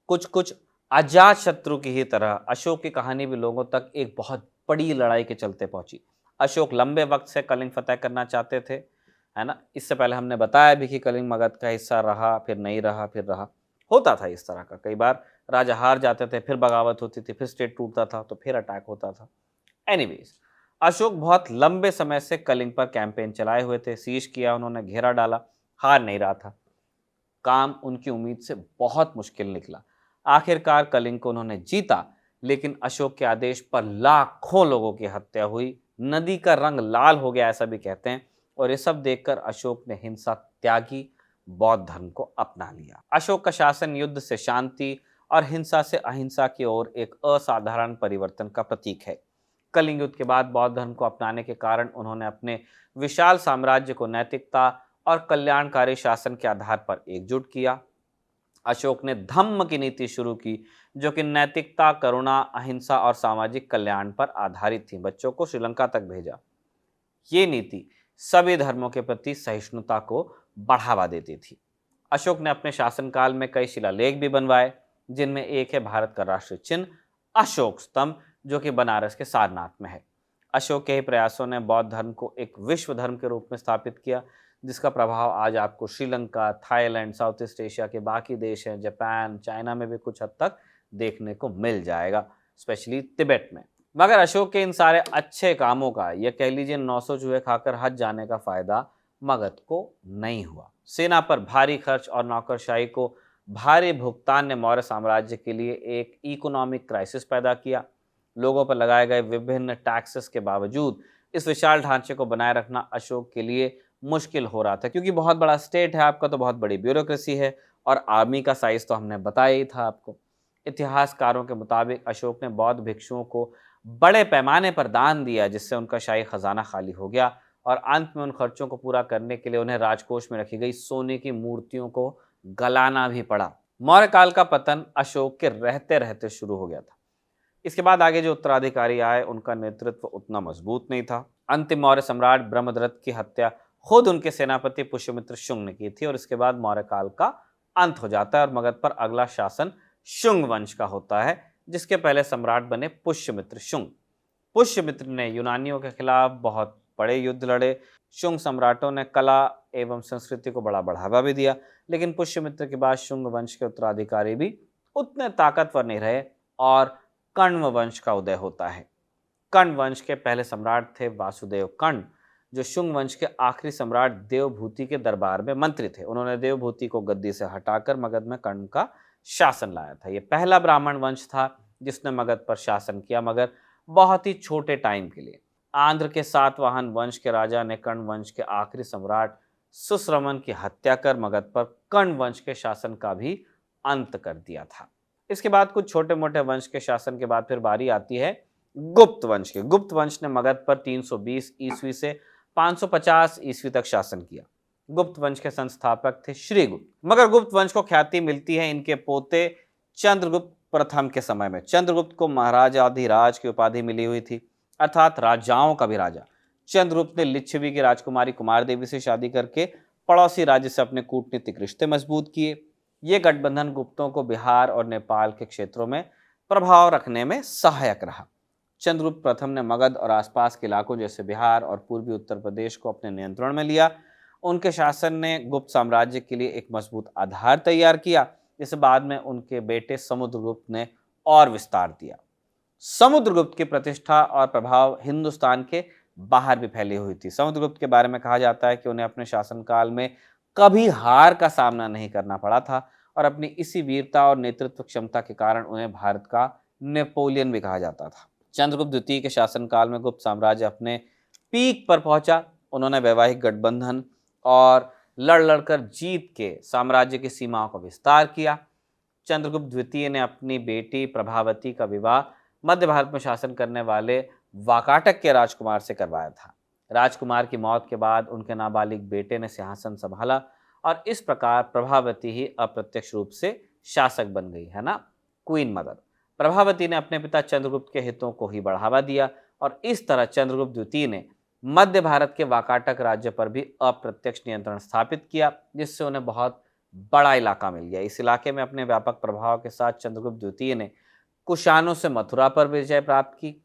कुछ कुछ अजात शत्रु की ही तरह अशोक की कहानी भी लोगों तक एक बहुत बड़ी लड़ाई के चलते पहुंची। अशोक लंबे वक्त से कलिंग फतह करना चाहते थे, है ना। इससे पहले हमने बताया भी कि कलिंग मगध का हिस्सा रहा, फिर नहीं रहा, फिर रहा। होता था इस तरह का, कई बार राजा हार जाते थे, फिर बगावत होती थी, फिर स्टेट टूटता था, तो फिर अटैक होता था। एनीवेज, अशोक बहुत लंबे समय से कलिंग पर कैंपेन चलाए हुए थे, सीज किया उन्होंने, घेरा डाला, हार नहीं रहा था। काम उनकी उम्मीद से बहुत मुश्किल निकला। आखिरकार कलिंग को उन्होंने जीता, लेकिन अशोक के आदेश पर लाखों लोगों की हत्या हुई, नदी का रंग लाल हो गया ऐसा भी कहते हैं। और ये सब देखकर अशोक ने हिंसा त्यागी, बौद्ध धर्म को अपना लिया। अशोक का शासन युद्ध से शांति और हिंसा से अहिंसा की ओर एक असाधारण परिवर्तन का प्रतीक है। कलिंग युद्ध के बाद बौद्ध धर्म को अपनाने के कारण उन्होंने अपने विशाल साम्राज्य को नैतिकता और कल्याणकारी शासन के आधार पर एकजुट किया। अशोक ने धम्म की नीति शुरू की, जो कि नैतिकता, करुणा, अहिंसा और सामाजिक कल्याण पर आधारित थी। बच्चों को श्रीलंका तक भेजा। ये नीति सभी धर्मों के प्रति सहिष्णुता को बढ़ावा देती थी। अशोक ने अपने शासनकाल में कई शिलालेख भी बनवाए, जिनमें एक है भारत का राष्ट्रीय चिन्ह अशोक स्तंभ, जो कि बनारस के सारनाथ में है। अशोक के ही प्रयासों ने बौद्ध धर्म को एक विश्व धर्म के रूप में स्थापित किया, जिसका प्रभाव आज आपको Sri Lanka, Thailand, south east Asia के बाकी देश हैं, जापान, चाइना में भी कुछ हद तक देखने को मिल जाएगा, स्पेशली तिब्बत में। मगर अशोक के इन सारे अच्छे कामों का, यह कह लीजिए 900 चूहे खाकर हज जाने का फायदा मगध को नहीं हुआ। सेना पर भारी खर्च और नौकरशाही को भारी भुगतान ने मौर्य साम्राज्य के लिए एक इकोनॉमिक क्राइसिस पैदा किया। लोगों पर लगाए गए विभिन्न टैक्सेस के बावजूद इस विशाल ढांचे को बनाए रखना अशोक के लिए मुश्किल हो रहा था, क्योंकि बहुत बड़ा स्टेट है आपका, तो बहुत बड़ी ब्यूरोक्रेसी है, और आर्मी का साइज तो हमने बताया ही था आपको। इतिहासकारों के मुताबिक अशोक ने बौद्ध भिक्षुओं को बड़े पैमाने पर दान दिया, जिससे उनका शाही खजाना खाली हो गया, और अंत में उन खर्चों को पूरा करने के लिए उन्हें राजकोष में रखी गई सोने की मूर्तियों को गलाना भी पड़ा। मौर्य काल का पतन अशोक के रहते रहते शुरू हो गया था। इसके बाद आगे जो उत्तराधिकारी आए, उनका नेतृत्व उतना मजबूत नहीं था। अंतिम मौर्य सम्राट ब्रह्मदत्त की हत्या खुद उनके सेनापति पुष्यमित्र शुंग ने की थी, और इसके बाद मौर्य काल का अंत हो जाता है और मगध पर अगला शासन शुंग वंश का होता है, जिसके पहले सम्राट बने पुष्यमित्र शुंग। पुष्यमित्र ने यूनानियों के खिलाफ बहुत बड़े युद्ध लड़े। शुंग सम्राटों ने कला एवं संस्कृति को बड़ा बढ़ावा भी दिया, लेकिन पुष्यमित्र के बाद शुंग वंश के उत्तराधिकारी भी उतने ताकतवर नहीं रहे और कण्व वंश का उदय होता है। कण्व वंश के पहले सम्राट थे वासुदेव कण्व, जो शुंग वंश के आखिरी सम्राट देवभूति के दरबार में मंत्री थे। उन्होंने देवभूति को गद्दी से हटाकर मगध में कण्व का शासन लाया था। यह पहला ब्राह्मण वंश था जिसने मगध पर शासन किया, मगर बहुत ही छोटे टाइम के लिए। आंध्र के सातवाहन वंश के राजा ने कण्व वंश के आखिरी सम्राट सुश्रमन की हत्या कर मगध पर कण्व वंश के शासन का भी अंत कर दिया था। इसके बाद कुछ छोटे मोटे वंश के शासन के बाद फिर बारी आती है गुप्त वंश के। गुप्त वंश ने मगध पर 320 ईस्वी से 550 ईस्वी तक शासन किया। गुप्त वंश के संस्थापक थे श्रीगुप्त। मगर गुप्त वंश को ख्याति मिलती है इनके पोते चंद्रगुप्त प्रथम के समय में। चंद्रगुप्त को महाराजाधिराज की उपाधि मिली हुई थी, अर्थात राजाओं का भी राजा। चंद्रगुप्त ने लिच्छवी की राजकुमारी कुमार देवी से शादी करके पड़ोसी राज्य से अपने कूटनीतिक रिश्ते मजबूत किए। ये गठबंधन गुप्तों को बिहार और नेपाल के क्षेत्रों में प्रभाव रखने में सहायक रहा। चंद्रगुप्त प्रथम ने मगध और आसपास के इलाकों जैसे बिहार और पूर्वी उत्तर प्रदेश को अपने नियंत्रण में लिया। उनके शासन ने गुप्त साम्राज्य के लिए एक मजबूत आधार तैयार किया, जिसे बाद में उनके बेटे समुद्रगुप्त ने और विस्तार दिया। समुद्रगुप्त की प्रतिष्ठा और प्रभाव हिंदुस्तान के बाहर भी फैली हुई थी। समुद्रगुप्त के बारे में कहा जाता है कि उन्हें अपने शासनकाल में कभी हार का सामना नहीं करना पड़ा था, और अपनी इसी वीरता और नेतृत्व क्षमता के कारण उन्हें भारत का नेपोलियन भी कहा जाता था। चंद्रगुप्त द्वितीय के शासनकाल में गुप्त साम्राज्य अपने पीक पर पहुंचा। उन्होंने वैवाहिक गठबंधन और लड़ लड़कर जीत के साम्राज्य की सीमाओं का विस्तार किया। चंद्रगुप्त द्वितीय ने अपनी बेटी प्रभावती का विवाह मध्य भारत में शासन करने वाले वाकाटक के राजकुमार से करवाया था। राजकुमार की मौत के बाद उनके नाबालिग बेटे ने सिंहासन संभाला, और इस प्रकार प्रभावती ही अप्रत्यक्ष रूप से शासक बन गई, है ना, क्वीन मदर। प्रभावती ने अपने पिता चंद्रगुप्त के हितों को ही बढ़ावा दिया और इस तरह चंद्रगुप्त द्वितीय ने मध्य भारत के वाकाटक राज्य पर भी अप्रत्यक्ष नियंत्रण स्थापित किया, जिससे उन्हें बहुत बड़ा इलाका मिल गया। इस इलाके में अपने व्यापक प्रभाव के साथ चंद्रगुप्त द्वितीय ने कुषाणों से मथुरा पर विजय प्राप्त की।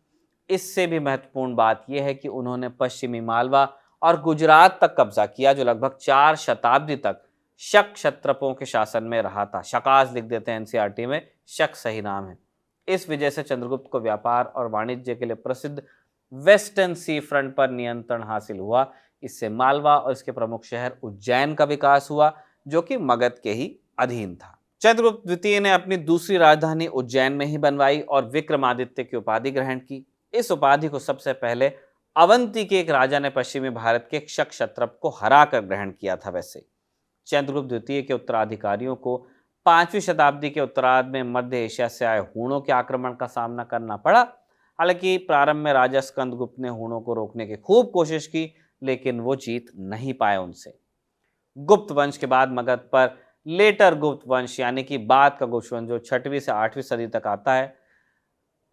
इससे भी महत्वपूर्ण बात यह है कि उन्होंने पश्चिमी मालवा और गुजरात तक कब्जा किया, जो लगभग 4 शताब्दी तक शक क्षत्रपों के शासन में रहा था। शकास लिख देते हैं एनसीईआरटी में, शक सही नाम है। इस वजह से चंद्रगुप्त को व्यापार और वाणिज्य के लिए प्रसिद्ध वेस्टर्न सी फ्रंट पर नियंत्रण हासिल हुआ। इससे मालवा और इसके प्रमुख शहर उज्जैन का विकास हुआ, जो कि मगध के ही अधीन था। चंद्रगुप्त द्वितीय ने अपनी दूसरी राजधानी उज्जैन में ही बनवाई और विक्रमादित्य की उपाधि ग्रहण की। इस उपाधि को सबसे पहले अवंती के एक राजा ने पश्चिमी भारत के शक क्षत्रप को हराकर ग्रहण किया था। वैसे चंद्रगुप्त द्वितीय के उत्तराधिकारियों को 5वीं शताब्दी के उत्तरार्ध में मध्य एशिया से आए हूणों के आक्रमण का सामना करना पड़ा। हालांकि प्रारंभ में राजा स्कंदगुप्त ने हूणों को रोकने की खूब कोशिश की, लेकिन वो जीत नहीं पाए उनसे। गुप्त वंश के बाद मगध पर लेटर गुप्त वंश यानी कि बाद का गुप्त वंश, जो 6वीं से 8वीं सदी तक आता है,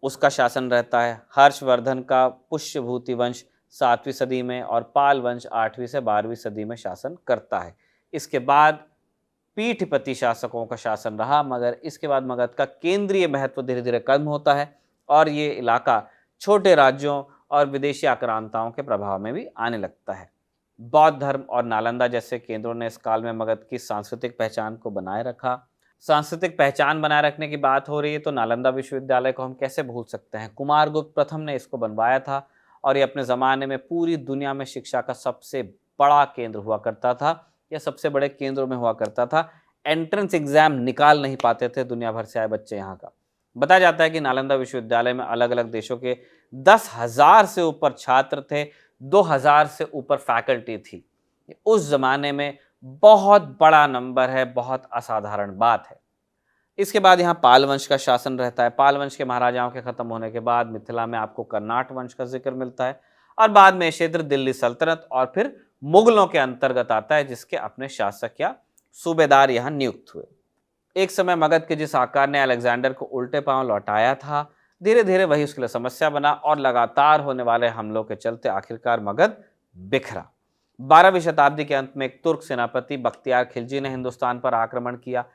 उसका शासन रहता है। हर्षवर्धन का पुष्यभूति वंश 7वीं सदी में और पाल वंश 8वीं से 12वीं सदी में शासन करता है। इसके बाद पीठपति शासकों का शासन रहा, मगर इसके बाद मगध का केंद्रीय महत्व धीरे धीरे कम होता है और ये इलाका छोटे राज्यों और विदेशी आक्रांताओं के प्रभाव में भी आने लगता है। बौद्ध धर्म और नालंदा जैसे केंद्रों ने इस काल में मगध की सांस्कृतिक पहचान को बनाए रखा। सांस्कृतिक पहचान बनाए रखने की बात हो रही है तो नालंदा विश्वविद्यालय को हम कैसे भूल सकते हैं। कुमारगुप्त प्रथम ने इसको बनवाया था और ये अपने ज़माने में पूरी दुनिया में शिक्षा का सबसे बड़ा केंद्र हुआ करता था, या सबसे बड़े केंद्रों में हुआ करता था। एंट्रेंस एग्जाम निकाल नहीं पाते थे दुनिया भर से आए बच्चे यहाँ का। बताया जाता है कि नालंदा विश्वविद्यालय में अलग अलग देशों के 10,000 से ऊपर छात्र थे, 2,000 से ऊपर फैकल्टी थी। उस जमाने में बहुत बड़ा नंबर है, बहुत असाधारण बात है। इसके बाद यहाँ पाल वंश का शासन रहता है। पाल वंश के महाराजाओं के खत्म होने के बाद मिथिला में आपको कर्नाट वंश का जिक्र मिलता है और बाद में क्षेत्र दिल्ली सल्तनत और फिर मुगलों के अंतर्गत आता है, जिसके अपने शासक या सूबेदार यहाँ नियुक्त हुए। एक समय मगध के जिस आकार ने अलेक्जेंडर को उल्टे पांव लौटाया था, धीरे धीरे वही उसके लिए समस्या बना और लगातार होने वाले हमलों के चलते आखिरकार मगध बिखरा। 12वीं शताब्दी के अंत में एक तुर्क सेनापति बख्तियार खिलजी ने हिंदुस्तान पर आक्रमण किया।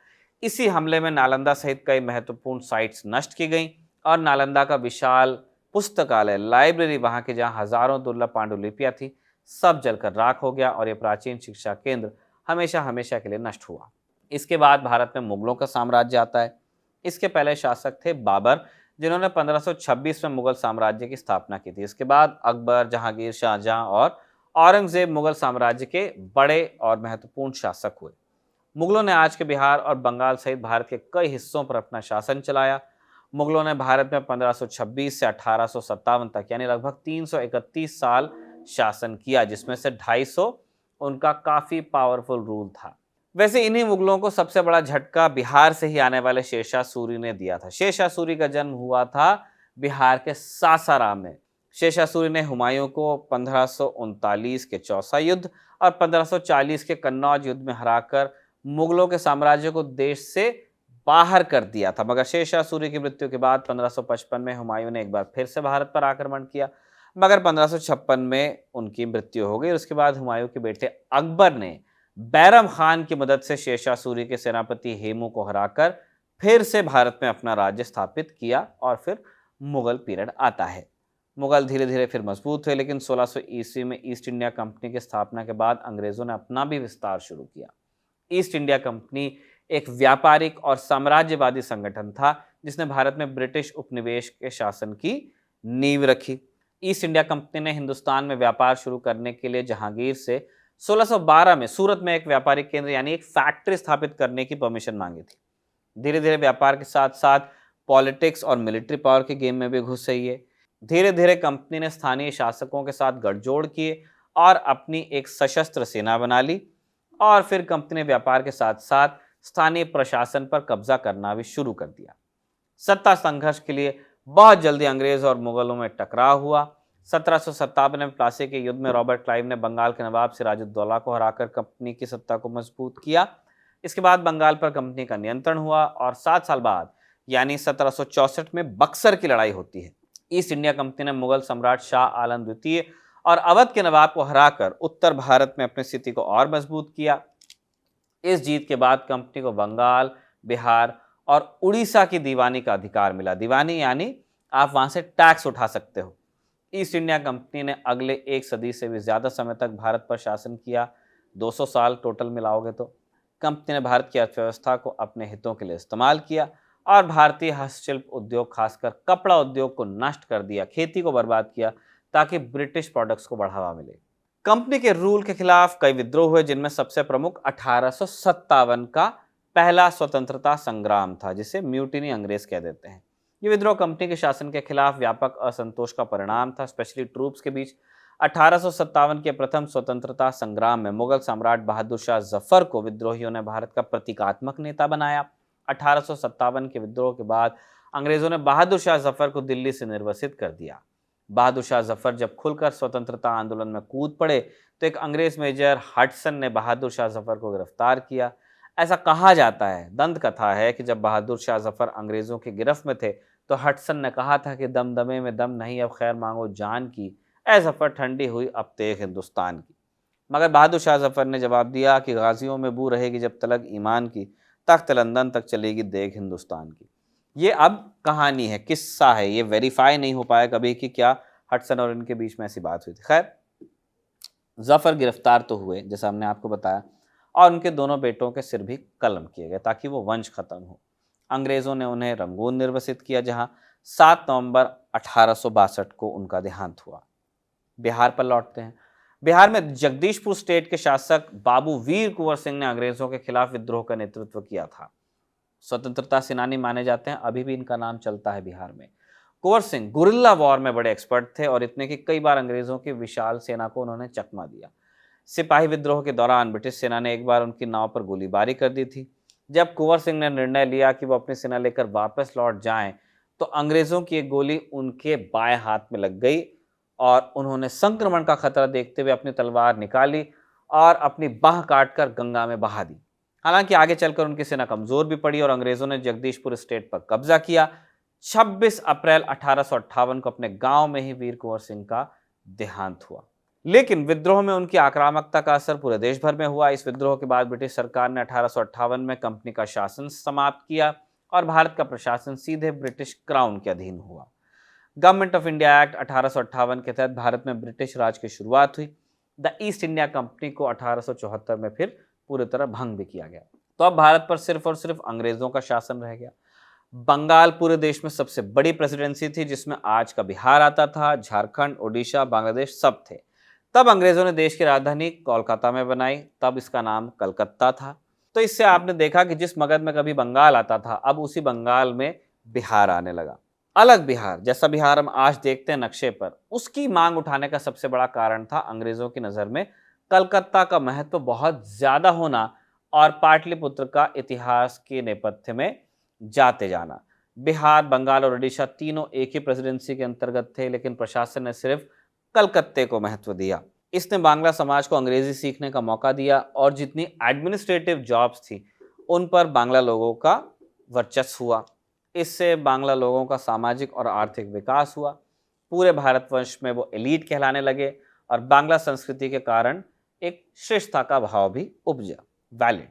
इसी हमले में नालंदा सहित कई महत्वपूर्ण साइट्स नष्ट की गईं और नालंदा का विशाल पुस्तकालय, लाइब्रेरी, वहां के जहां हजारों दुर्लभ पांडुलिपियां थी, सब जलकर राख हो गया और ये प्राचीन शिक्षा केंद्र हमेशा हमेशा के लिए नष्ट हुआ। इसके बाद भारत में मुगलों का साम्राज्य आता है। इसके पहले शासक थे बाबर, जिन्होंने 1526 में मुगल साम्राज्य की स्थापना की थी। इसके बाद अकबर, जहांगीर, शाहजहां और औरंगजेब मुगल साम्राज्य के बड़े और महत्वपूर्ण शासक हुए। मुगलों ने आज के बिहार और बंगाल सहित भारत के कई हिस्सों पर अपना शासन चलाया। मुगलों ने भारत में 1526 से 1857 तक यानी लगभग 331 साल शासन किया, जिसमें से 250 उनका काफी पावरफुल रूल था। वैसे इन्हीं मुगलों को सबसे बड़ा झटका बिहार से ही आने वाले शेरशाह सूरी ने दिया था। शेरशाह सूरी का जन्म हुआ था बिहार के सासाराम में। शेरशाह सूरी ने हुमायूं को 1539 के चौसा युद्ध और 1540 के कन्नौज युद्ध में हराकर मुगलों के साम्राज्य को देश से बाहर कर दिया था। मगर शेरशाह सूरी की मृत्यु के बाद 1555 में हुमायूं ने एक बार फिर से भारत पर आक्रमण किया, मगर 1556 में उनकी मृत्यु हो गई। उसके बाद हुमायूं के बेटे अकबर ने बैरम खान की मदद से शेरशाह सूरी के सेनापति हेमू को हराकर फिर से भारत में अपना राज्य स्थापित किया और फिर मुगल पीरियड आता है। मुगल धीरे धीरे फिर मजबूत हुए, लेकिन 1600 ईस्वी में ईस्ट इंडिया कंपनी की स्थापना के बाद अंग्रेजों ने अपना भी विस्तार शुरू किया। ईस्ट इंडिया कंपनी एक व्यापारिक और साम्राज्यवादी संगठन था, जिसने भारत में ब्रिटिश उपनिवेश के शासन की नींव रखी। ईस्ट इंडिया कंपनी ने हिंदुस्तान में व्यापार शुरू करने के लिए जहांगीर से 1612 में सूरत में एक व्यापारिक केंद्र यानी एक फैक्ट्री स्थापित करने की परमिशन मांगी थी। धीरे धीरे व्यापार के साथ साथ पॉलिटिक्स और मिलिट्री पावर के गेम में भी घुस रही है। धीरे धीरे कंपनी ने स्थानीय शासकों के साथ गठजोड़ किए और अपनी एक सशस्त्र सेना बना ली और फिर कंपनी ने व्यापार के साथ साथ स्थानीय प्रशासन पर कब्जा करना भी शुरू कर दिया। सत्ता संघर्ष के लिए बहुत जल्दी अंग्रेज और मुगलों में टकराव हुआ। 1757 में प्लासी के युद्ध में रॉबर्ट क्लाइव ने बंगाल के नवाब सिराजुद्दौला को हराकर कंपनी की सत्ता को मजबूत किया। इसके बाद बंगाल पर कंपनी का नियंत्रण हुआ और 7 साल बाद यानी 1764 में बक्सर की लड़ाई होती है। ईस्ट इंडिया कंपनी ने मुगल सम्राट शाह आलम द्वितीय और अवध के नवाब को हराकर उत्तर भारत में अपनी स्थिति को और मजबूत किया। इस जीत के बाद कंपनी को बंगाल, बिहार और उड़ीसा की दीवानी का अधिकार मिला। दीवानी यानी आप वहां से टैक्स उठा सकते हो। ईस्ट इंडिया कंपनी ने अगले एक सदी से भी ज्यादा समय तक भारत पर शासन किया, 200 साल टोटल मिलाओगे तो। कंपनी ने भारत की अर्थव्यवस्था को अपने हितों के लिए इस्तेमाल किया और भारतीय हस्तशिल्प उद्योग, खासकर कपड़ा उद्योग को नष्ट कर दिया, खेती को बर्बाद किया ताकि ब्रिटिश प्रोडक्ट्स को बढ़ावा मिले। कंपनी के रूल के खिलाफ कई विद्रोह हुए, जिनमें सबसे प्रमुख 1857 का पहला स्वतंत्रता संग्राम था, जिसे म्यूटिनी अंग्रेज कह देते हैं। ये विद्रोह कंपनी के शासन के खिलाफ व्यापक असंतोष का परिणाम था, स्पेशली ट्रूप्स के बीच। 1857 के प्रथम स्वतंत्रता संग्राम में मुगल सम्राट बहादुर शाह जफर को विद्रोहियों ने भारत का प्रतीकात्मक नेता बनाया। 1857 के विद्रोह के बाद अंग्रेजों ने बहादुर शाह जफर को दिल्ली से निर्वासित कर दिया। बहादुर शाह जफर जब खुलकर स्वतंत्रता आंदोलन में कूद पड़े तो एक अंग्रेज मेजर हडसन ने बहादुर शाह जफर को गिरफ्तार किया। ऐसा कहा जाता है, दंत कथा है, कि जब बहादुर शाह जफर अंग्रेजों की गिरफ्त में थे तो हडसन ने कहा था कि दमदमे में दम नहीं, अब खैर मांगो जान की, ऐ जफर ठंडी हुई अब तेग हिंदुस्तान की। मगर बहादुर शाह जफर ने जवाब दिया कि गाजियों में बू रहेगी जब तलक ईमान की, तख्त लंदन तक चलेगी देग हिंदुस्तान की। ये अब कहानी है, किस्सा है, ये वेरीफाई नहीं हो पाया कभी कि क्या हडसन और इनके बीच में ऐसी बात हुई थी। खैर, जफर गिरफ्तार तो हुए जैसा हमने आपको बताया, और उनके दोनों बेटों के सिर भी कलम किए गए ताकि वो वंश खत्म हो। अंग्रेजों ने उन्हें रंगून निर्वासित किया, जहां 7 नवंबर 1862 को उनका देहांत हुआ। बिहार पर लौटते हैं। बिहार में जगदीशपुर स्टेट के शासक बाबू वीर कुंवर सिंह ने अंग्रेजों के खिलाफ विद्रोह का नेतृत्व किया था। स्वतंत्रता सेनानी माने जाते हैं, अभी भी इनका नाम चलता है बिहार में। कुंवर सिंह गुरिल्ला वॉर में बड़े एक्सपर्ट थे और इतने कि कई बार अंग्रेजों की विशाल सेना को उन्होंने चकमा दिया। सिपाही विद्रोह के दौरान ब्रिटिश सेना ने एक बार उनकी नाव पर गोलीबारी कर दी थी। जब कुंवर सिंह ने निर्णय लिया कि वो अपनी सेना लेकर वापस लौट जाएं, तो अंग्रेजों की एक गोली उनके बाएं हाथ में लग गई और उन्होंने संक्रमण का खतरा देखते हुए अपनी तलवार निकाली और अपनी बाह काटकर गंगा में बहा दी। हालांकि आगे चलकर उनकी सेना कमजोर भी पड़ी और अंग्रेजों ने जगदीशपुर स्टेट पर कब्जा किया। 26 अप्रैल 1858 को अपने गांव में ही वीर कुंवर सिंह का देहांत हुआ। लेकिन विद्रोह में उनकी आक्रामकता का असर पूरे देश भर में हुआ। इस विद्रोह के बाद ब्रिटिश सरकार ने 1858 में कंपनी का शासन समाप्त किया और भारत का प्रशासन सीधे ब्रिटिश क्राउन के अधीन हुआ। गवर्नमेंट ऑफ इंडिया एक्ट 1858 के तहत भारत में ब्रिटिश राज की शुरुआत हुई। द ईस्ट इंडिया कंपनी को 1874 में फिर पूरी तरह भंग भी किया गया। तो अब भारत पर सिर्फ और सिर्फ अंग्रेजों का शासन रह गया। बंगाल पूरे देश में सबसे बड़ी प्रेसिडेंसी थी, जिसमें आज का बिहार आता था, झारखंड, ओडिशा, बांग्लादेश सब थे। तब अंग्रेजों ने देश की राजधानी कोलकाता में बनाई, तब इसका नाम कलकत्ता था। तो इससे आपने देखा कि जिस मगध में कभी बंगाल आता था, अब उसी बंगाल में बिहार आने लगा। अलग बिहार, जैसा बिहार हम आज देखते हैं नक्शे पर, उसकी मांग उठाने का सबसे बड़ा कारण था अंग्रेजों की नजर में कलकत्ता का महत्व बहुत ज्यादा होना और पाटलिपुत्र का इतिहास के नेपथ्य में जाते जाना। बिहार, बंगाल और ओडिशा तीनों एक ही प्रेसिडेंसी के अंतर्गत थे, लेकिन प्रशासन ने सिर्फ कलकत्ते को महत्व दिया। इसने बांग्ला समाज को अंग्रेजी सीखने का मौका दिया और जितनी एडमिनिस्ट्रेटिव जॉब्स थी उन पर बांग्ला लोगों का वर्चस्व हुआ। इससे बांग्ला लोगों का सामाजिक और आर्थिक विकास हुआ। पूरे भारतवर्ष में वो एलीट कहलाने लगे और बांग्ला संस्कृति के कारण एक श्रेष्ठता का भाव भी उपजा। वैलिड।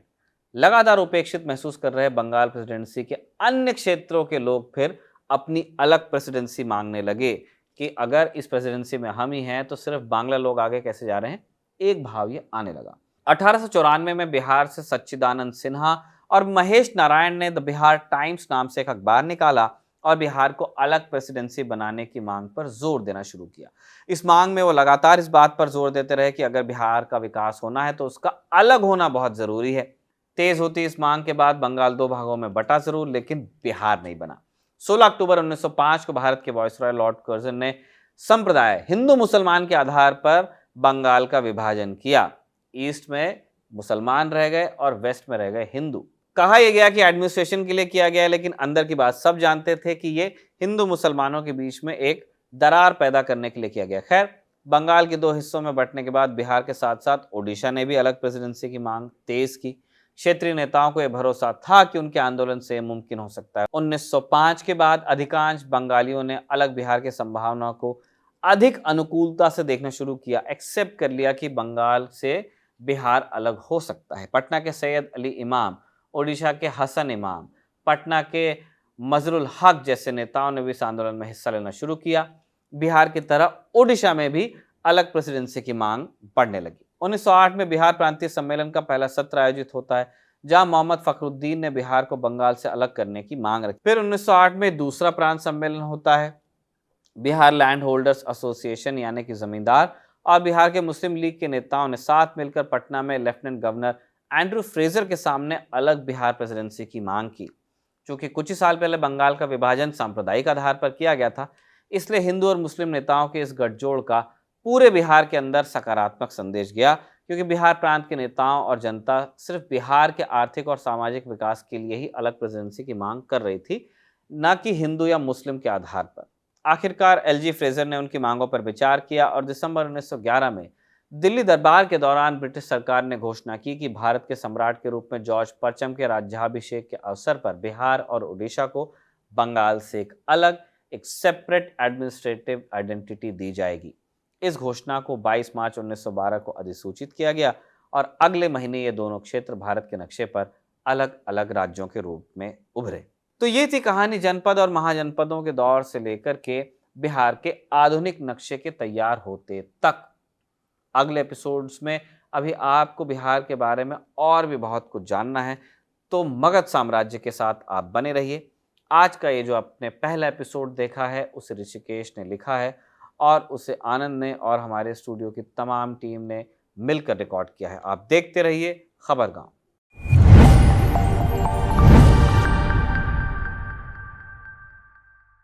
लगातार उपेक्षित महसूस कर रहे बंगाल प्रेसिडेंसी के अन्य क्षेत्रों के लोग फिर अपनी अलग प्रेसिडेंसी मांगने लगे कि अगर इस प्रेसिडेंसी में हम ही हैं तो सिर्फ बांग्ला लोग आगे कैसे जा रहे हैं। एक भाव ये आने लगा। 1894 में बिहार से सच्चिदानंद सिन्हा और महेश नारायण ने द बिहार टाइम्स नाम से एक अखबार निकाला और बिहार को अलग प्रेसिडेंसी बनाने की मांग पर जोर देना शुरू किया। इस मांग में वो लगातार इस बात पर जोर देते रहे कि अगर बिहार का विकास होना है तो उसका अलग होना बहुत जरूरी है। तेज होती इस मांग के बाद बंगाल 2 भागों में बटा जरूर, लेकिन बिहार नहीं बना। 16 अक्टूबर 1905 को भारत के वायसरॉय लॉर्ड कर्जन ने संप्रदाय हिंदू मुसलमान के आधार पर बंगाल का विभाजन किया। ईस्ट में मुसलमान रह गए और वेस्ट में रह गए हिंदू। कहा यह गया कि एडमिनिस्ट्रेशन के लिए किया गया, लेकिन अंदर की बात सब जानते थे कि ये हिंदू मुसलमानों के बीच में एक दरार पैदा करने के लिए किया गया। खैर, बंगाल के 2 हिस्सों में बंटने के बाद बिहार के साथ साथ ओडिशा ने भी अलग प्रेसिडेंसी की मांग तेज की। क्षेत्रीय नेताओं को यह भरोसा था कि उनके आंदोलन से मुमकिन हो सकता है। 1905 के बाद अधिकांश बंगालियों ने अलग बिहार की संभावना को अधिक अनुकूलता से देखना शुरू किया, एक्सेप्ट कर लिया कि बंगाल से बिहार अलग हो सकता है। पटना के सैयद अली इमाम, ओडिशा के हसन इमाम, पटना के मजरुल हक जैसे नेताओं ने भी इस आंदोलन में हिस्सा लेना शुरू किया। बिहार की तरह ओडिशा में भी अलग प्रेसिडेंसी की मांग बढ़ने लगी। 1908 में बिहार प्रांतीय सम्मेलन का पहला सत्र आयोजित होता है, जहां मोहम्मद फखरुद्दीन ने बिहार को बंगाल से अलग करने की मांग रखी। फिर 1908 में दूसरा प्रांत सम्मेलन होता है। बिहार लैंड होल्डर्स एसोसिएशन यानी कि जमींदार और बिहार के मुस्लिम लीग के नेताओं ने साथ मिलकर पटना में लेफ्टिनेंट गवर्नर एंड्रू फ्रेजर के सामने अलग बिहार प्रेसिडेंसी की मांग की। क्योंकि कुछ ही साल पहले बंगाल का विभाजन सांप्रदायिक आधार पर किया गया था, इसलिए हिंदू और मुस्लिम नेताओं के इस गठजोड़ का पूरे बिहार के अंदर सकारात्मक संदेश गया, क्योंकि बिहार प्रांत के नेताओं और जनता सिर्फ बिहार के आर्थिक और सामाजिक विकास के लिए ही अलग प्रेसिडेंसी की मांग कर रही थी, न कि हिंदू या मुस्लिम के आधार पर। आखिरकार एलजी फ्रेजर ने उनकी मांगों पर विचार किया और दिसंबर 1911 में दिल्ली दरबार के दौरान ब्रिटिश सरकार ने घोषणा की कि भारत के सम्राट के रूप में जॉर्ज परचम के राज्याभिषेक के अवसर पर बिहार और ओडिशा को बंगाल से एक सेपरेट एडमिनिस्ट्रेटिव आइडेंटिटी दी जाएगी। इस घोषणा को 22 मार्च 1912 को अधिसूचित किया गया और अगले महीने ये दोनों क्षेत्र भारत के नक्शे पर अलग अलग राज्यों के रूप में उभरे। तो ये थी कहानी जनपद और महाजनपदों के दौर से लेकर के बिहार के आधुनिक नक्शे के तैयार होते तक। अगले एपिसोड्स में अभी आपको बिहार के बारे में और भी बहुत कुछ जानना है, तो मगध साम्राज्य के साथ आप बने रहिए। आज का ये जो आपने पहला एपिसोड देखा है उसे ऋषिकेश ने लिखा है और उसे आनंद ने और हमारे स्टूडियो की तमाम टीम ने मिलकर रिकॉर्ड किया है। आप देखते रहिए खबरगांव।